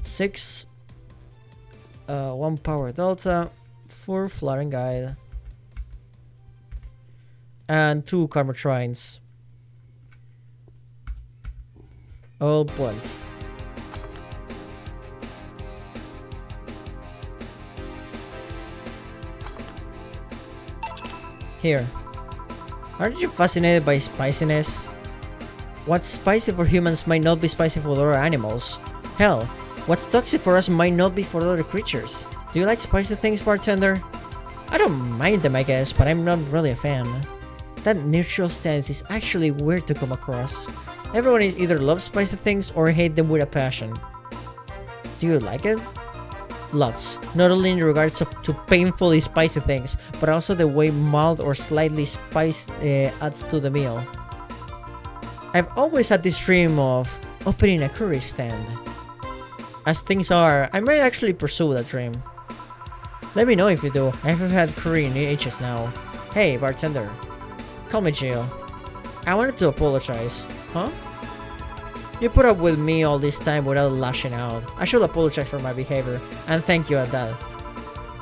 6. 1 power delta, 4 flying guide, and 2 karma trines. All points. Here. Aren't you fascinated by spiciness? What's spicy for humans might not be spicy for other animals. Hell, what's toxic for us might not be for other creatures. Do you like spicy things, bartender? I don't mind them, I guess, but I'm not really a fan. That neutral stance is actually weird to come across. Everyone either loves spicy things or hate them with a passion. Do you like it? Lots. Not only in regards to painfully spicy things, but also the way mild or slightly spiced adds to the meal. I've always had this dream of opening a curry stand. As things are, I might actually pursue that dream. Let me know if you do. I haven't had curry in ages now. Hey, bartender. Call me Jill. I wanted to apologize. Huh? You put up with me all this time without lashing out. I should apologize for my behavior, and thank you at that.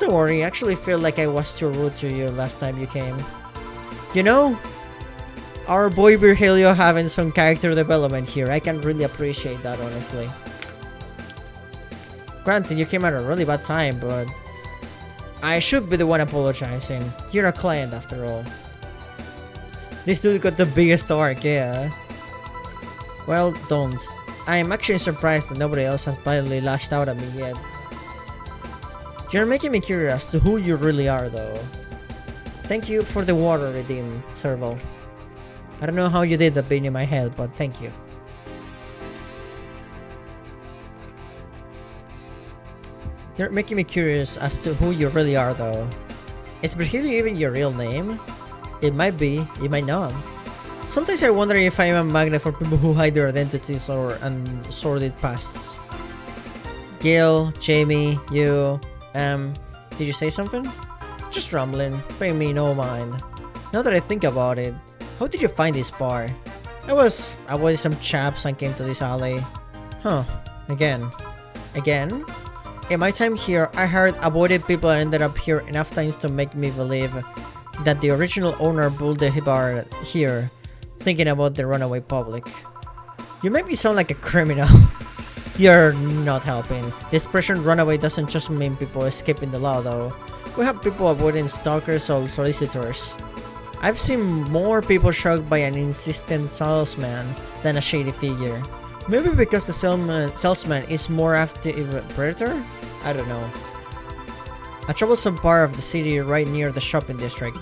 Don't worry, I actually feel like I was too rude to you last time you came. You know, our boy Virgilio having some character development here. I can really appreciate that, honestly. Granted, you came at a really bad time, but I should be the one apologizing. You're a client after all. This dude got the biggest arc, yeah. Well, don't. I am actually surprised that nobody else has badly lashed out at me yet. You're making me curious as to who you really are, though. Thank you for the water redeem, Serval. I don't know how you did that being in my head, but thank you. You're making me curious as to who you really are, though. Is Virgilio even your real name? It might be, it might not. Sometimes I wonder if I am a magnet for people who hide their identities and sordid pasts. Gil, Jamie, you, did you say something? Just rambling, pay me no mind. Now that I think about it, how did you find this bar? I was avoiding some chaps and came to this alley. Huh, again. Again? In my time here, I heard avoided people ended up here enough times to make me believe that the original owner built the bar here, thinking about the runaway public. You make me sound like a criminal. You're not helping. The expression runaway doesn't just mean people escaping the law, though. We have people avoiding stalkers or solicitors. I've seen more people shocked by an insistent salesman than a shady figure. Maybe because the salesman is more active predator? I don't know. A troublesome part of the city right near the shopping district.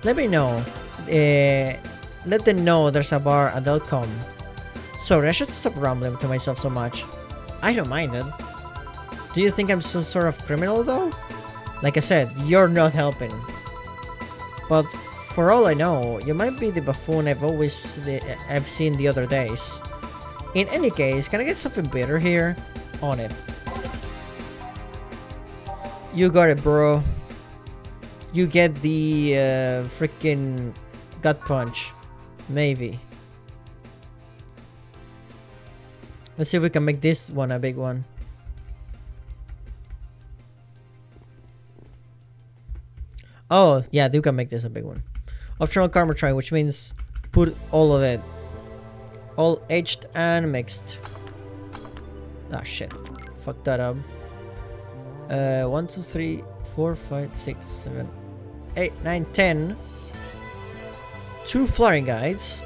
Let me know. Let them know there's a bar and they'll come. Sorry, I should stop rambling to myself so much. I don't mind it. Do you think I'm some sort of criminal though? Like I said, you're not helping. But for all I know, you might be the buffoon I've seen the other days. In any case, can I get something better here? On it. You got it, bro. You get the freaking gut punch. Maybe. Let's see if we can make this one a big one. Oh, yeah, you can make this a big one. Optional karma try, which means put all of it. All aged and mixed. Ah, shit. Fuck that up. 1, 2, 3, 4, 5, 6, 7, 8, 9, 10. 2 flying guides.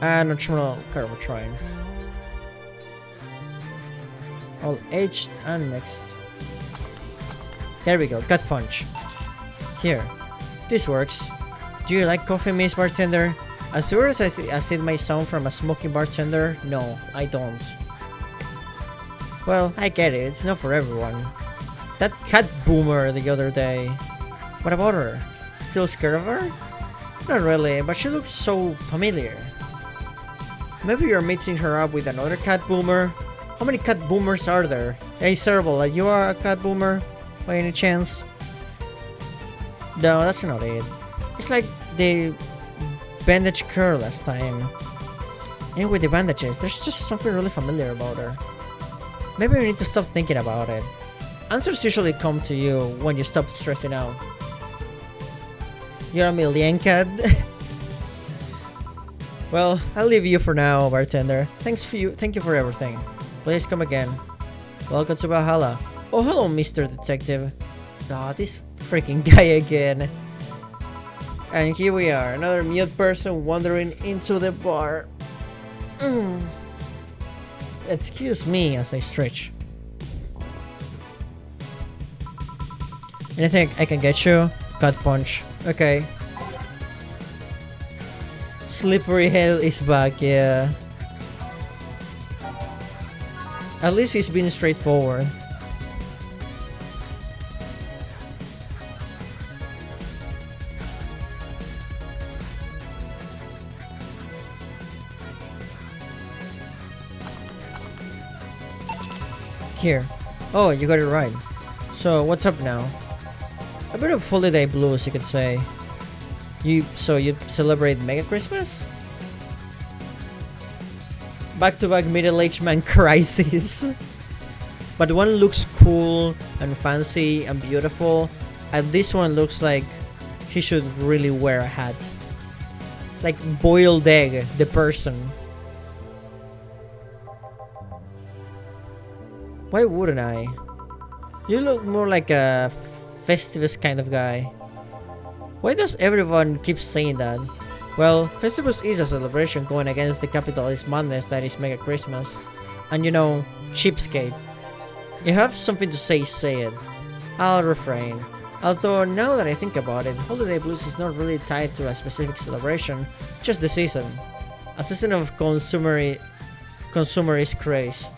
And optional karma trying. All aged and mixed. There we go, gut punch. Here. This works. Do you like coffee, Miss Bartender? As soon as I see my sound from a smoking bartender, no, I don't. Well, I get it, it's not for everyone. That cat boomer the other day. What about her? Still scared of her? Not really, but she looks so familiar. Maybe you're mixing her up with another cat boomer? How many cat boomers are there? Hey, Serval, you are a cat boomer? By any chance? No, that's not it. It's like the bandage girl last time. And with the bandages, there's just something really familiar about her. Maybe we need to stop thinking about it. Answers usually come to you when you stop stressing out. You're a million cat. Well, I'll leave you for now, bartender. Thank you for everything. Please come again. Welcome to Valhalla. Oh, hello, Mr. Detective. Ah, this freaking guy again. And here we are, another mute person wandering into the bar. Excuse me as I stretch. Anything I can get you? Cut punch. Okay. Slippery Hell is back, yeah. At least he's been straightforward. Here. Oh, you got it right. So, what's up now? A bit of holiday blues, you could say. So you celebrate Mega Christmas? Back-to-back middle-aged man crisis. But one looks cool and fancy and beautiful, and this one looks like he should really wear a hat. Like boiled egg, the person. Why wouldn't I? You look more like a Festivus kind of guy. Why does everyone keep saying that? Well, Festivus is a celebration going against the capitalist madness that is Mega Christmas. And you know, cheapskate. You have something to say it. I'll refrain. Although now that I think about it, Holiday Blues is not really tied to a specific celebration, just the season. A season of consumerist craze.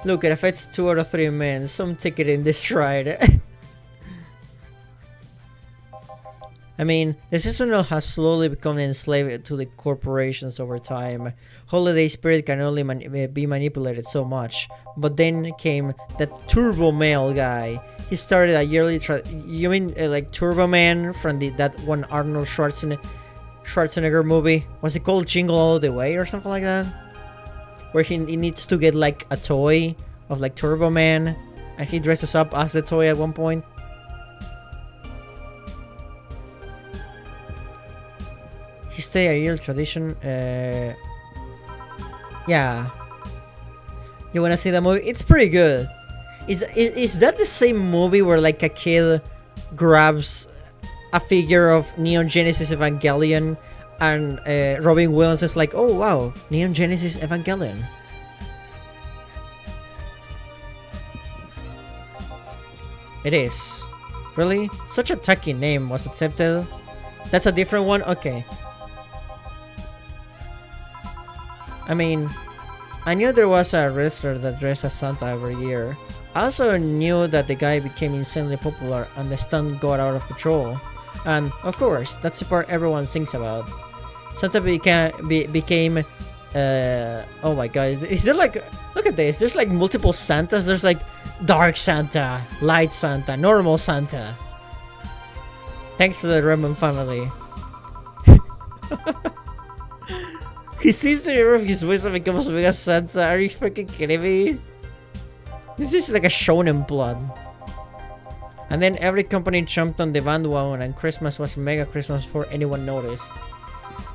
Look, it affects 2 out of 3 men, some take it in this stride. I mean, the seasonal has slowly become enslaved to the corporations over time. Holiday spirit can only be manipulated so much. But then came that Turbo Male guy. He started a yearly you mean like Turbo Man from that one Arnold Schwarzenegger movie? Was it called Jingle All the Way or something like that? Where he needs to get like a toy of like Turbo Man, and he dresses up as the toy at one point. He stay a year tradition. Yeah. You wanna see the movie? It's pretty good. Is that the same movie where like a kid grabs a figure of Neon Genesis Evangelion and Robin Williams is like, oh wow, Neon Genesis Evangelion. It is. Really? Such a tacky name was accepted. That's a different one? Okay. I mean, I knew there was a wrestler that dressed as Santa every year. I also knew that the guy became insanely popular and the stunt got out of control. And, of course, that's the part everyone thinks about. Santa became oh my god, is there like, look at this, there's like multiple Santas. There's like Dark Santa, Light Santa, Normal Santa. Thanks to the Roman family. He sees the error of his voice and becomes Mega Santa. Are you freaking kidding me? This is like a shonen plot. And then every company jumped on the bandwagon and Christmas was Mega Christmas before anyone noticed.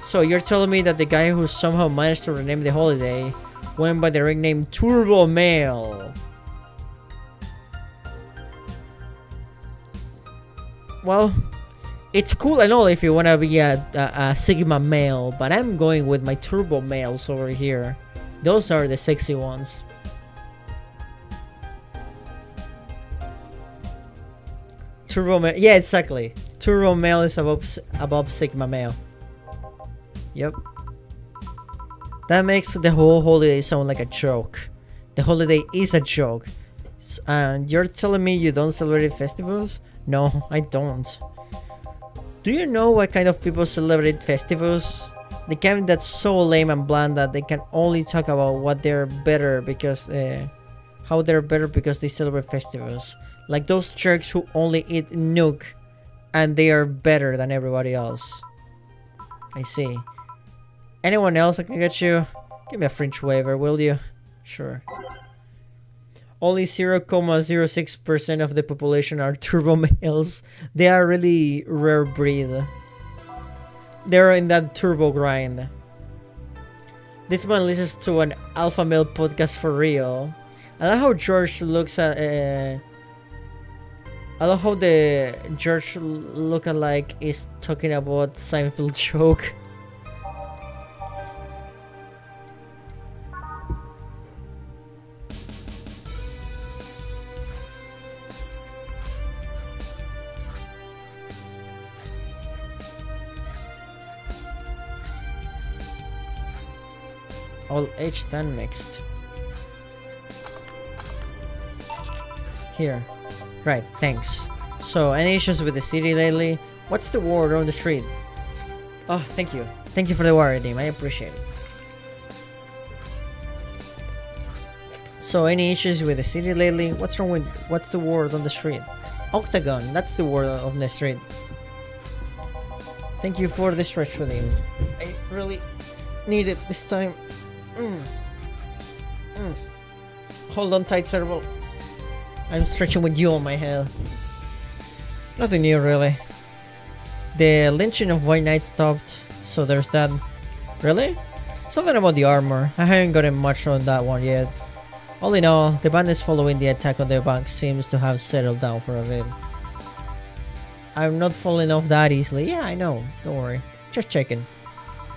So you're telling me that the guy who somehow managed to rename the holiday went by the nickname Turbo Male? Well, it's cool and all if you wanna be a Sigma male, but I'm going with my Turbo Males over here. Those are the sexy ones. Turbo Male, yeah, exactly. Turbo Male is above Sigma Male. Yep. That makes the whole holiday sound like a joke. The holiday is a joke. And you're telling me you don't celebrate festivals? No, I don't. Do you know what kind of people celebrate festivals? The kind that's so lame and bland that they can only talk about what they're better because how they're better because they celebrate festivals. Like those jerks who only eat nuke and they are better than everybody else. I see. Anyone else I can get you? Give me a French waiver, will you? Sure. Only 0.06% of the population are turbo males. They are really rare breed. They're in that turbo grind. This man listens to an alpha male podcast for real. I love how George looks at. I love how the George lookalike is talking about Seinfeld joke. All H10 mixed. Here. Right, thanks. So, any issues with the city lately? What's the word on the street? Oh, thank you. Thank you for the word, Redeem. I appreciate it. So, any issues with the city lately? What's the word on the street? Octagon, that's the word on the street. Thank you for the stretch, Redeem. I really need it this time. Hold on tight, Cerebral. I'm stretching with you on my head. Nothing new, really. The lynching of White Knight stopped, so there's that. Really? Something about the armor. I haven't gotten much on that one yet. All in all, the bandits following the attack on the bank seems to have settled down for a bit. I'm not falling off that easily. Yeah, I know. Don't worry. Just checking.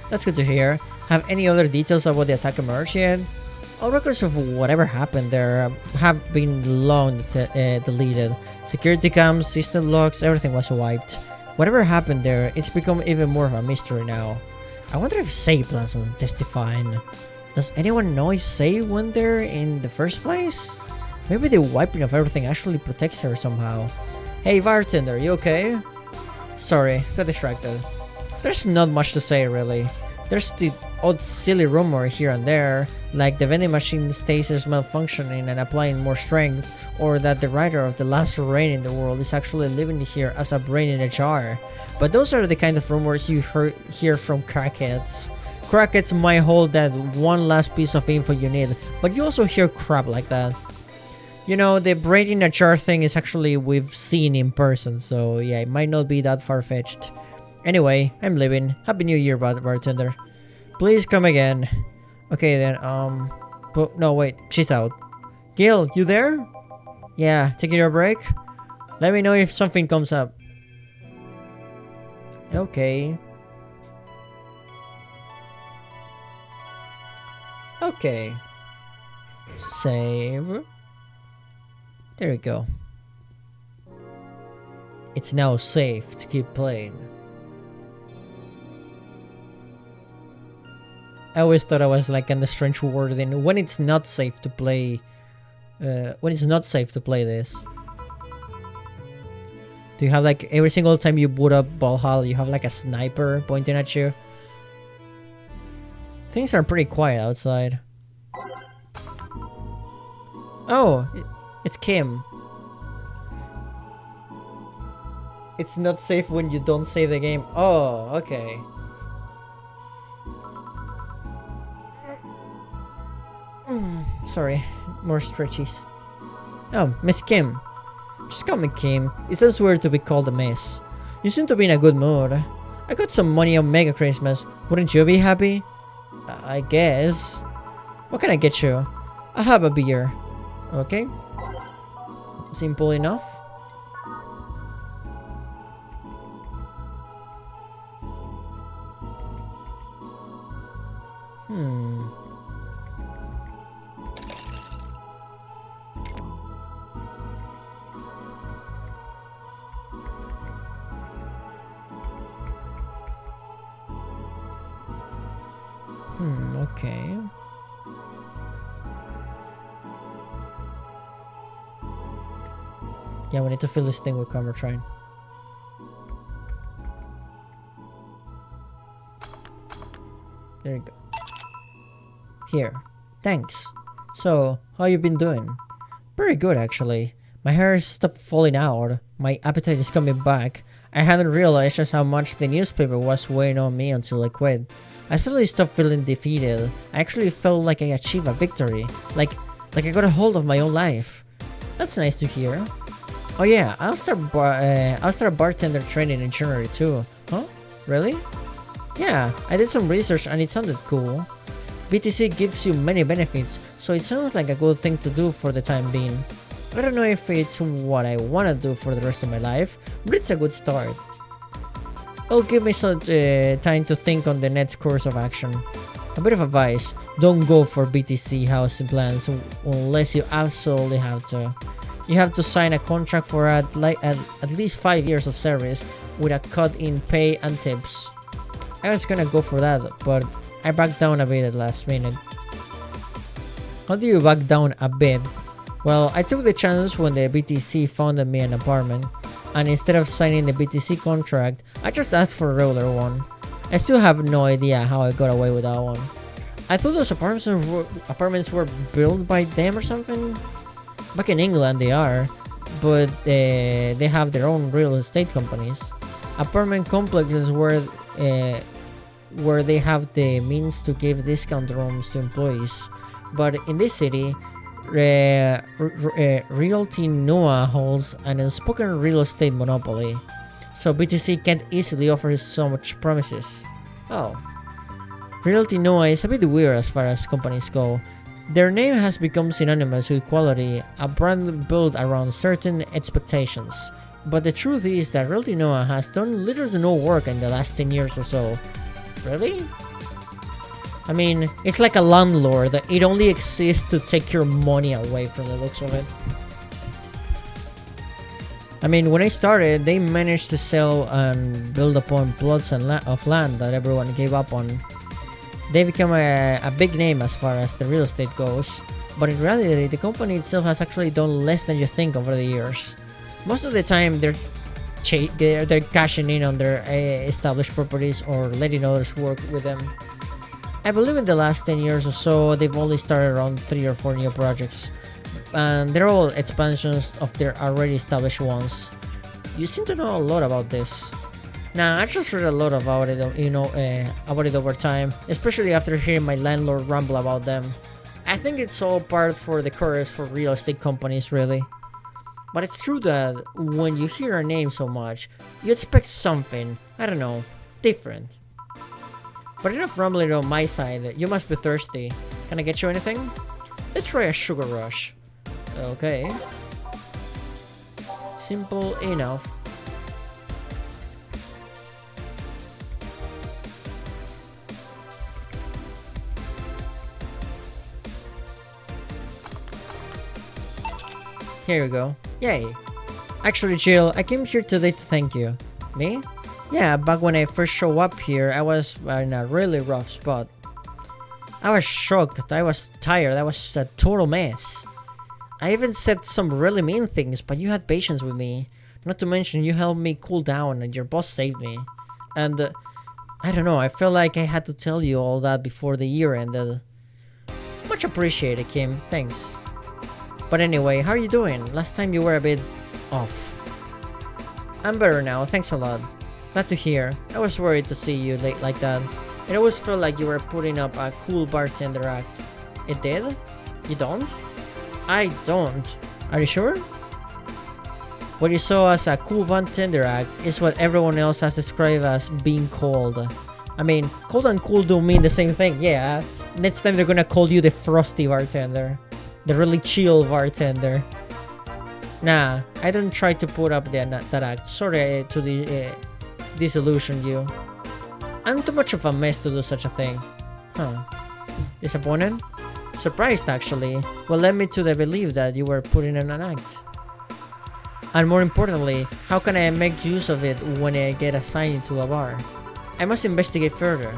That's good to hear. Have any other details about the attack emerged yet? All records of whatever happened there have been long deleted. Security cams, system logs, everything was wiped. Whatever happened there, it's become even more of a mystery now. I wonder if Say plans on testifying. Does anyone know if Say went there in the first place? Maybe the wiping of everything actually protects her somehow. Hey bartender, you okay? Sorry, got distracted. There's not much to say really. There's the odd silly rumor here and there, like the vending machine stasis malfunctioning and applying more strength, or that the writer of the last rain in the world is actually living here as a brain in a jar. But those are the kind of rumors you hear from crackheads. Crackheads might hold that one last piece of info you need, but you also hear crap like that. You know, the brain in a jar thing is actually we've seen in person, so yeah, it might not be that far-fetched. Anyway, I'm leaving. Happy New Year, bartender. Please come again. Okay then, but no, wait, she's out. Gil, you there? Yeah, taking your break? Let me know if something comes up. Okay. Okay. Save. There we go. It's now safe to keep playing. I always thought I was like in the strange word in when it's not safe to play. When it's not safe to play this. Do you have like every single time you boot up Valhalla, you have like a sniper pointing at you? Things are pretty quiet outside. Oh, it's Kim. It's not safe when you don't save the game. Oh, okay. Sorry, more stretchies. Oh, Miss Kim. Just call me Kim. It sounds weird to be called a miss. You seem to be in a good mood. I got some money on Mega Christmas. Wouldn't you be happy? I guess. What can I get you? I'll have a beer. Okay. Simple enough. Okay. Yeah, we need to fill this thing with Carmotrine. There you go. Here. Thanks. So, how you been doing? Pretty good, actually. My hair stopped falling out. My appetite is coming back. I hadn't realized just how much the newspaper was weighing on me until I quit. I suddenly stopped feeling defeated. I actually felt like I achieved a victory. Like I got a hold of my own life. That's nice to hear. Oh yeah, I'll start bartender training in January too. Huh? Really? Yeah, I did some research and it sounded cool. BTC gives you many benefits, so it sounds like a good thing to do for the time being. I don't know if it's what I want to do for the rest of my life, but it's a good start. It'll give me some time to think on the next course of action. A bit of advice, don't go for BTC housing plans unless you absolutely have to. You have to sign a contract for at least 5 years of service with a cut in pay and tips. I was gonna go for that, but I backed down a bit at last minute. How do you back down a bit? Well, I took the chance when the BTC found me an apartment, and instead of signing the BTC contract, I just asked for a regular one. I still have no idea how I got away with that one. I thought those apartments were built by them or something. Back in England they are, but they have their own real estate companies. Apartment complexes where they have the means to give discount rooms to employees. But in this city, Realty Noah holds an unspoken real estate monopoly, so BTC can't easily offer so much promises. Oh. Realty Noah is a bit weird as far as companies go. Their name has become synonymous with quality, a brand built around certain expectations. But the truth is that Realty Noah has done little to no work in the last 10 years or so. Really? I mean, it's like a landlord. It only exists to take your money away from the looks of it. I mean, when I started, they managed to sell and build upon plots of land that everyone gave up on. They become a big name as far as the real estate goes, but in reality, the company itself has actually done less than you think over the years. Most of the time, they're cashing in on their established properties or letting others work with them. I believe in the last 10 years or so, they've only started around 3 or 4 new projects, and they're all expansions of their already established ones. You seem to know a lot about this. Nah, I just read a lot about it, about it over time, especially after hearing my landlord ramble about them. I think it's all part for the course for real estate companies, really. But it's true that when you hear a name so much, you expect something, I don't know, different. But enough rambling on my side, you must be thirsty. Can I get you anything? Let's try a sugar rush. Okay. Simple enough. Here we go. Yay. Actually, Jill, I came here today to thank you. Me? Yeah, back when I first showed up here, I was in a really rough spot. I was shocked, I was tired, I was a total mess. I even said some really mean things, but you had patience with me. Not to mention, you helped me cool down and your boss saved me. And, I don't know, I felt like I had to tell you all that before the year ended. Much appreciated, Kim, thanks. But anyway, how are you doing? Last time you were a bit off. I'm better now, thanks a lot. Glad to hear. I was worried to see you late like that. It always felt like you were putting up a cool bartender act. It did? You don't? I don't. Are you sure? What you saw as a cool bartender act is what everyone else has described as being cold. I mean, cold and cool don't mean the same thing, yeah. Next time they're gonna call you the frosty bartender. The really chill bartender. Nah, I don't try to put up that act. Sorry to disillusion you. I'm too much of a mess to do such a thing. Huh. Disappointed? Surprised, actually. What led me to the belief that you were putting in an act? And more importantly, how can I make use of it when I get assigned to a bar? I must investigate further.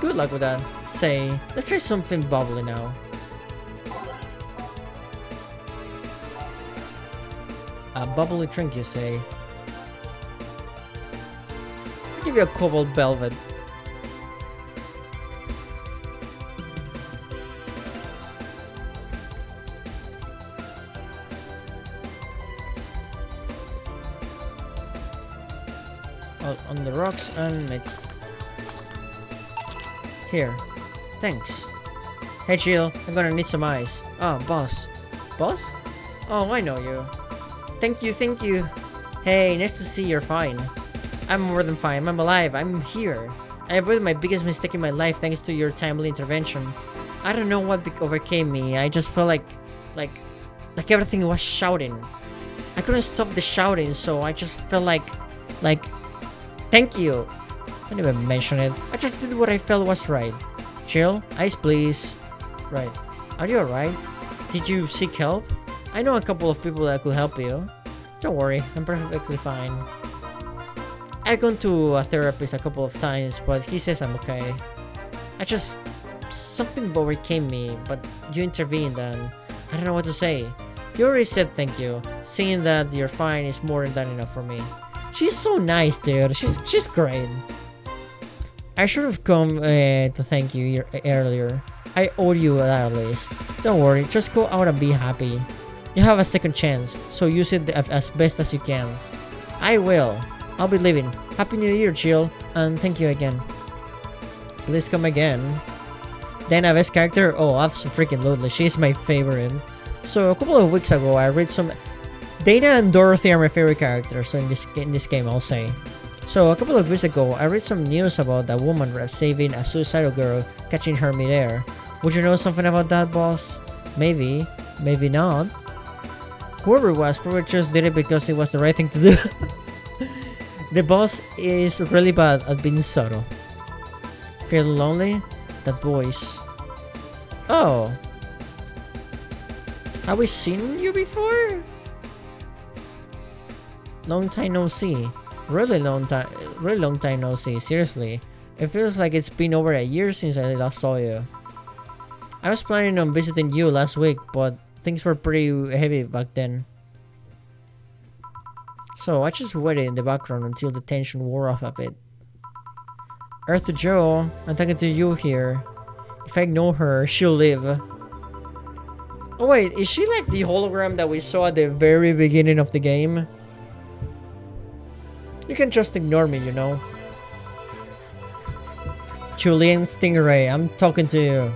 Good luck with that. Say, let's try something bubbly now. A bubbly drink, you say? I'll give you a cobalt velvet. On the rocks and mixed. Here. Thanks. Hey Jill, I'm gonna need some ice. Oh, boss. Boss? Oh, I know you. Thank you, thank you. Hey, nice to see you're fine. I'm more than fine. I'm alive. I'm here. I avoided my biggest mistake in my life thanks to your timely intervention. I don't know what overcame me. I just felt like everything was shouting. I couldn't stop the shouting, so I just felt like, thank you. I didn't even mention it. I just did what I felt was right. Chill. Ice, please. Right. Are you alright? Did you seek help? I know a couple of people that could help you. Don't worry, I'm perfectly fine. I've gone to a therapist a couple of times, but he says I'm okay. Something overcame me, but you intervened and I don't know what to say. You already said thank you. Saying that you're fine is more than enough for me. She's so nice, dude. She's great. I should have come to thank you earlier. I owe you that at least. Don't worry, just go out and be happy. You have a second chance, so use it as best as you can. I will. I'll be leaving. Happy New Year, Jill, and thank you again. Please come again. Dana, best character? Oh, absolutely. She's my favorite. So a couple of weeks ago, I read some. Dana and Dorothy are my favorite characters in this game, I'll say. So a couple of weeks ago, I read some news about a woman saving a suicidal girl, catching her midair. Would you know something about that, boss? Maybe, maybe not. Whoever it was probably just did it because it was the right thing to do. The boss is really bad at being subtle. Feel lonely? That voice. Oh. Have we seen you before? Long time no see. Really long time no see. Seriously. It feels like it's been over a year since I last saw you. I was planning on visiting you last week, but things were pretty heavy back then. So I just waited in the background until the tension wore off a bit. Earth to Joe, I'm talking to you here. If I ignore her, she'll leave. Oh wait, is she like the hologram that we saw at the very beginning of the game? You can just ignore me, you know. Julian Stingray, I'm talking to you.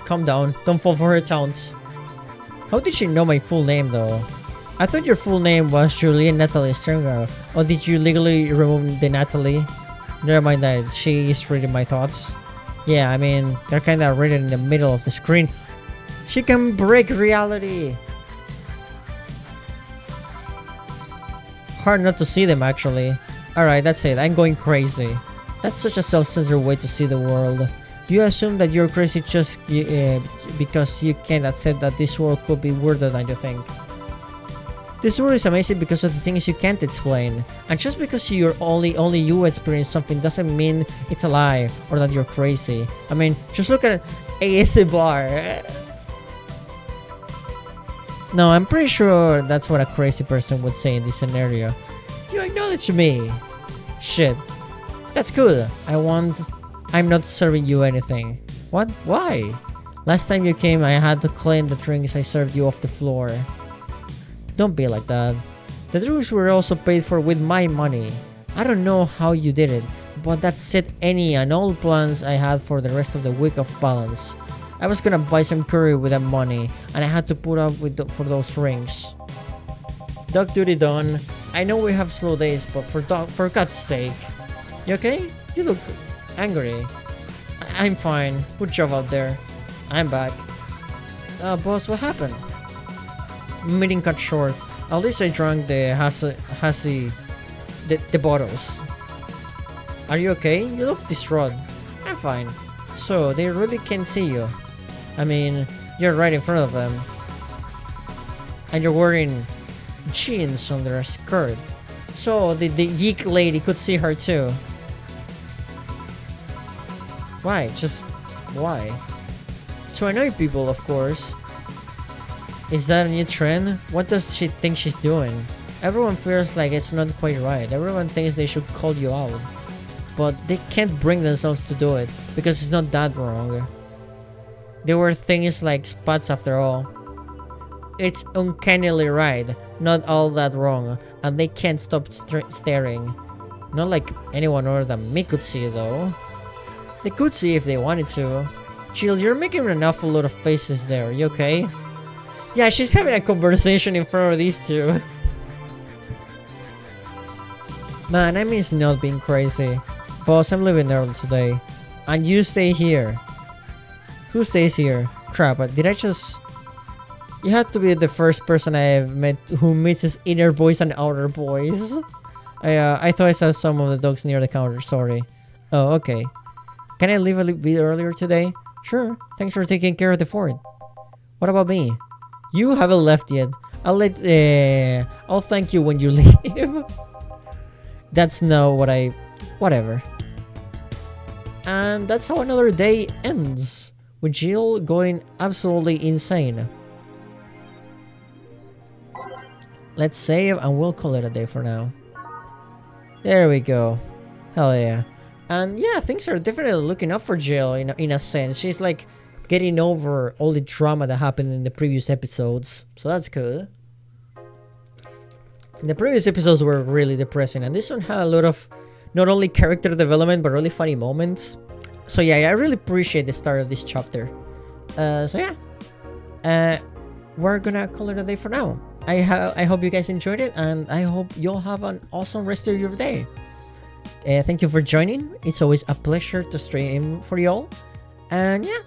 Calm down, don't fall for her taunts. How did she know my full name though? I thought your full name was Julian Natalie Stringer. Or did you legally remove the Natalie? Never mind that, she is reading my thoughts. Yeah, I mean, they're kinda written in the middle of the screen. She can break reality! Hard not to see them actually. Alright, that's it, I'm going crazy. That's such a self-centered way to see the world. You assume that you're crazy just because you can't accept that this world could be weirder than you think. This world is amazing because of the things you can't explain. And just because only you experience something doesn't mean it's a lie or that you're crazy. I mean, just look at ASMR. No, I'm pretty sure that's what a crazy person would say in this scenario. You acknowledge me. Shit. That's good. I'm not serving you anything. What? Why? Last time you came, I had to clean the drinks I served you off the floor. Don't be like that. The drinks were also paid for with my money. I don't know how you did it, but that set any and all plans I had for the rest of the week off balance. I was gonna buy some curry with that money, and I had to put up with for those rings. Dog duty done. I know we have slow days, but for God's sake. You okay? You look angry. I'm fine. Good job out there. I'm back. Boss, what happened? Meeting cut short. At least I drank the the bottles. Are you okay? You look distraught. I'm fine. So, they really can't see you. I mean, you're right in front of them. And you're wearing jeans under a skirt. So, the geek lady could see her too. Why? Just why? To annoy people, of course. Is that a new trend? What does she think she's doing? Everyone feels like it's not quite right. Everyone thinks they should call you out. But they can't bring themselves to do it because it's not that wrong. They were things like spots after all. It's uncannily right, not all that wrong, and they can't stop staring. Not like anyone other than me could see though. They could see if they wanted to. Jill, you're making an awful lot of faces there, you okay? Yeah, she's having a conversation in front of these two. Man, I miss not being crazy. Boss, I'm leaving early today. And you stay here. Who stays here? Crap, did I just... You had to be the first person I've met who mixes inner voice and outer voice. I thought I saw some of the dogs near the counter, sorry. Oh, okay. Can I leave a bit earlier today? Sure, thanks for taking care of the fort. What about me? You haven't left yet. I'll thank you when you leave. That's not what I... Whatever. And that's how another day ends. With Jill going absolutely insane. Let's save and we'll call it a day for now. There we go. Hell yeah. And yeah, things are definitely looking up for Jill in a sense. She's like getting over all the drama that happened in the previous episodes. So that's good. The previous episodes were really depressing, and this one had a lot of not only character development but really funny moments. So yeah, I really appreciate the start of this chapter. So yeah, we're gonna call it a day for now. I hope you guys enjoyed it, and I hope you'll have an awesome rest of your day. Thank you for joining. It's always a pleasure to stream for y'all. And yeah,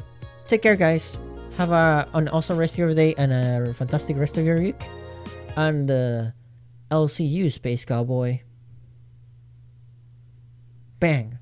take care, guys. Have an awesome rest of your day and a fantastic rest of your week. And I'll see you, Space Cowboy. Bang.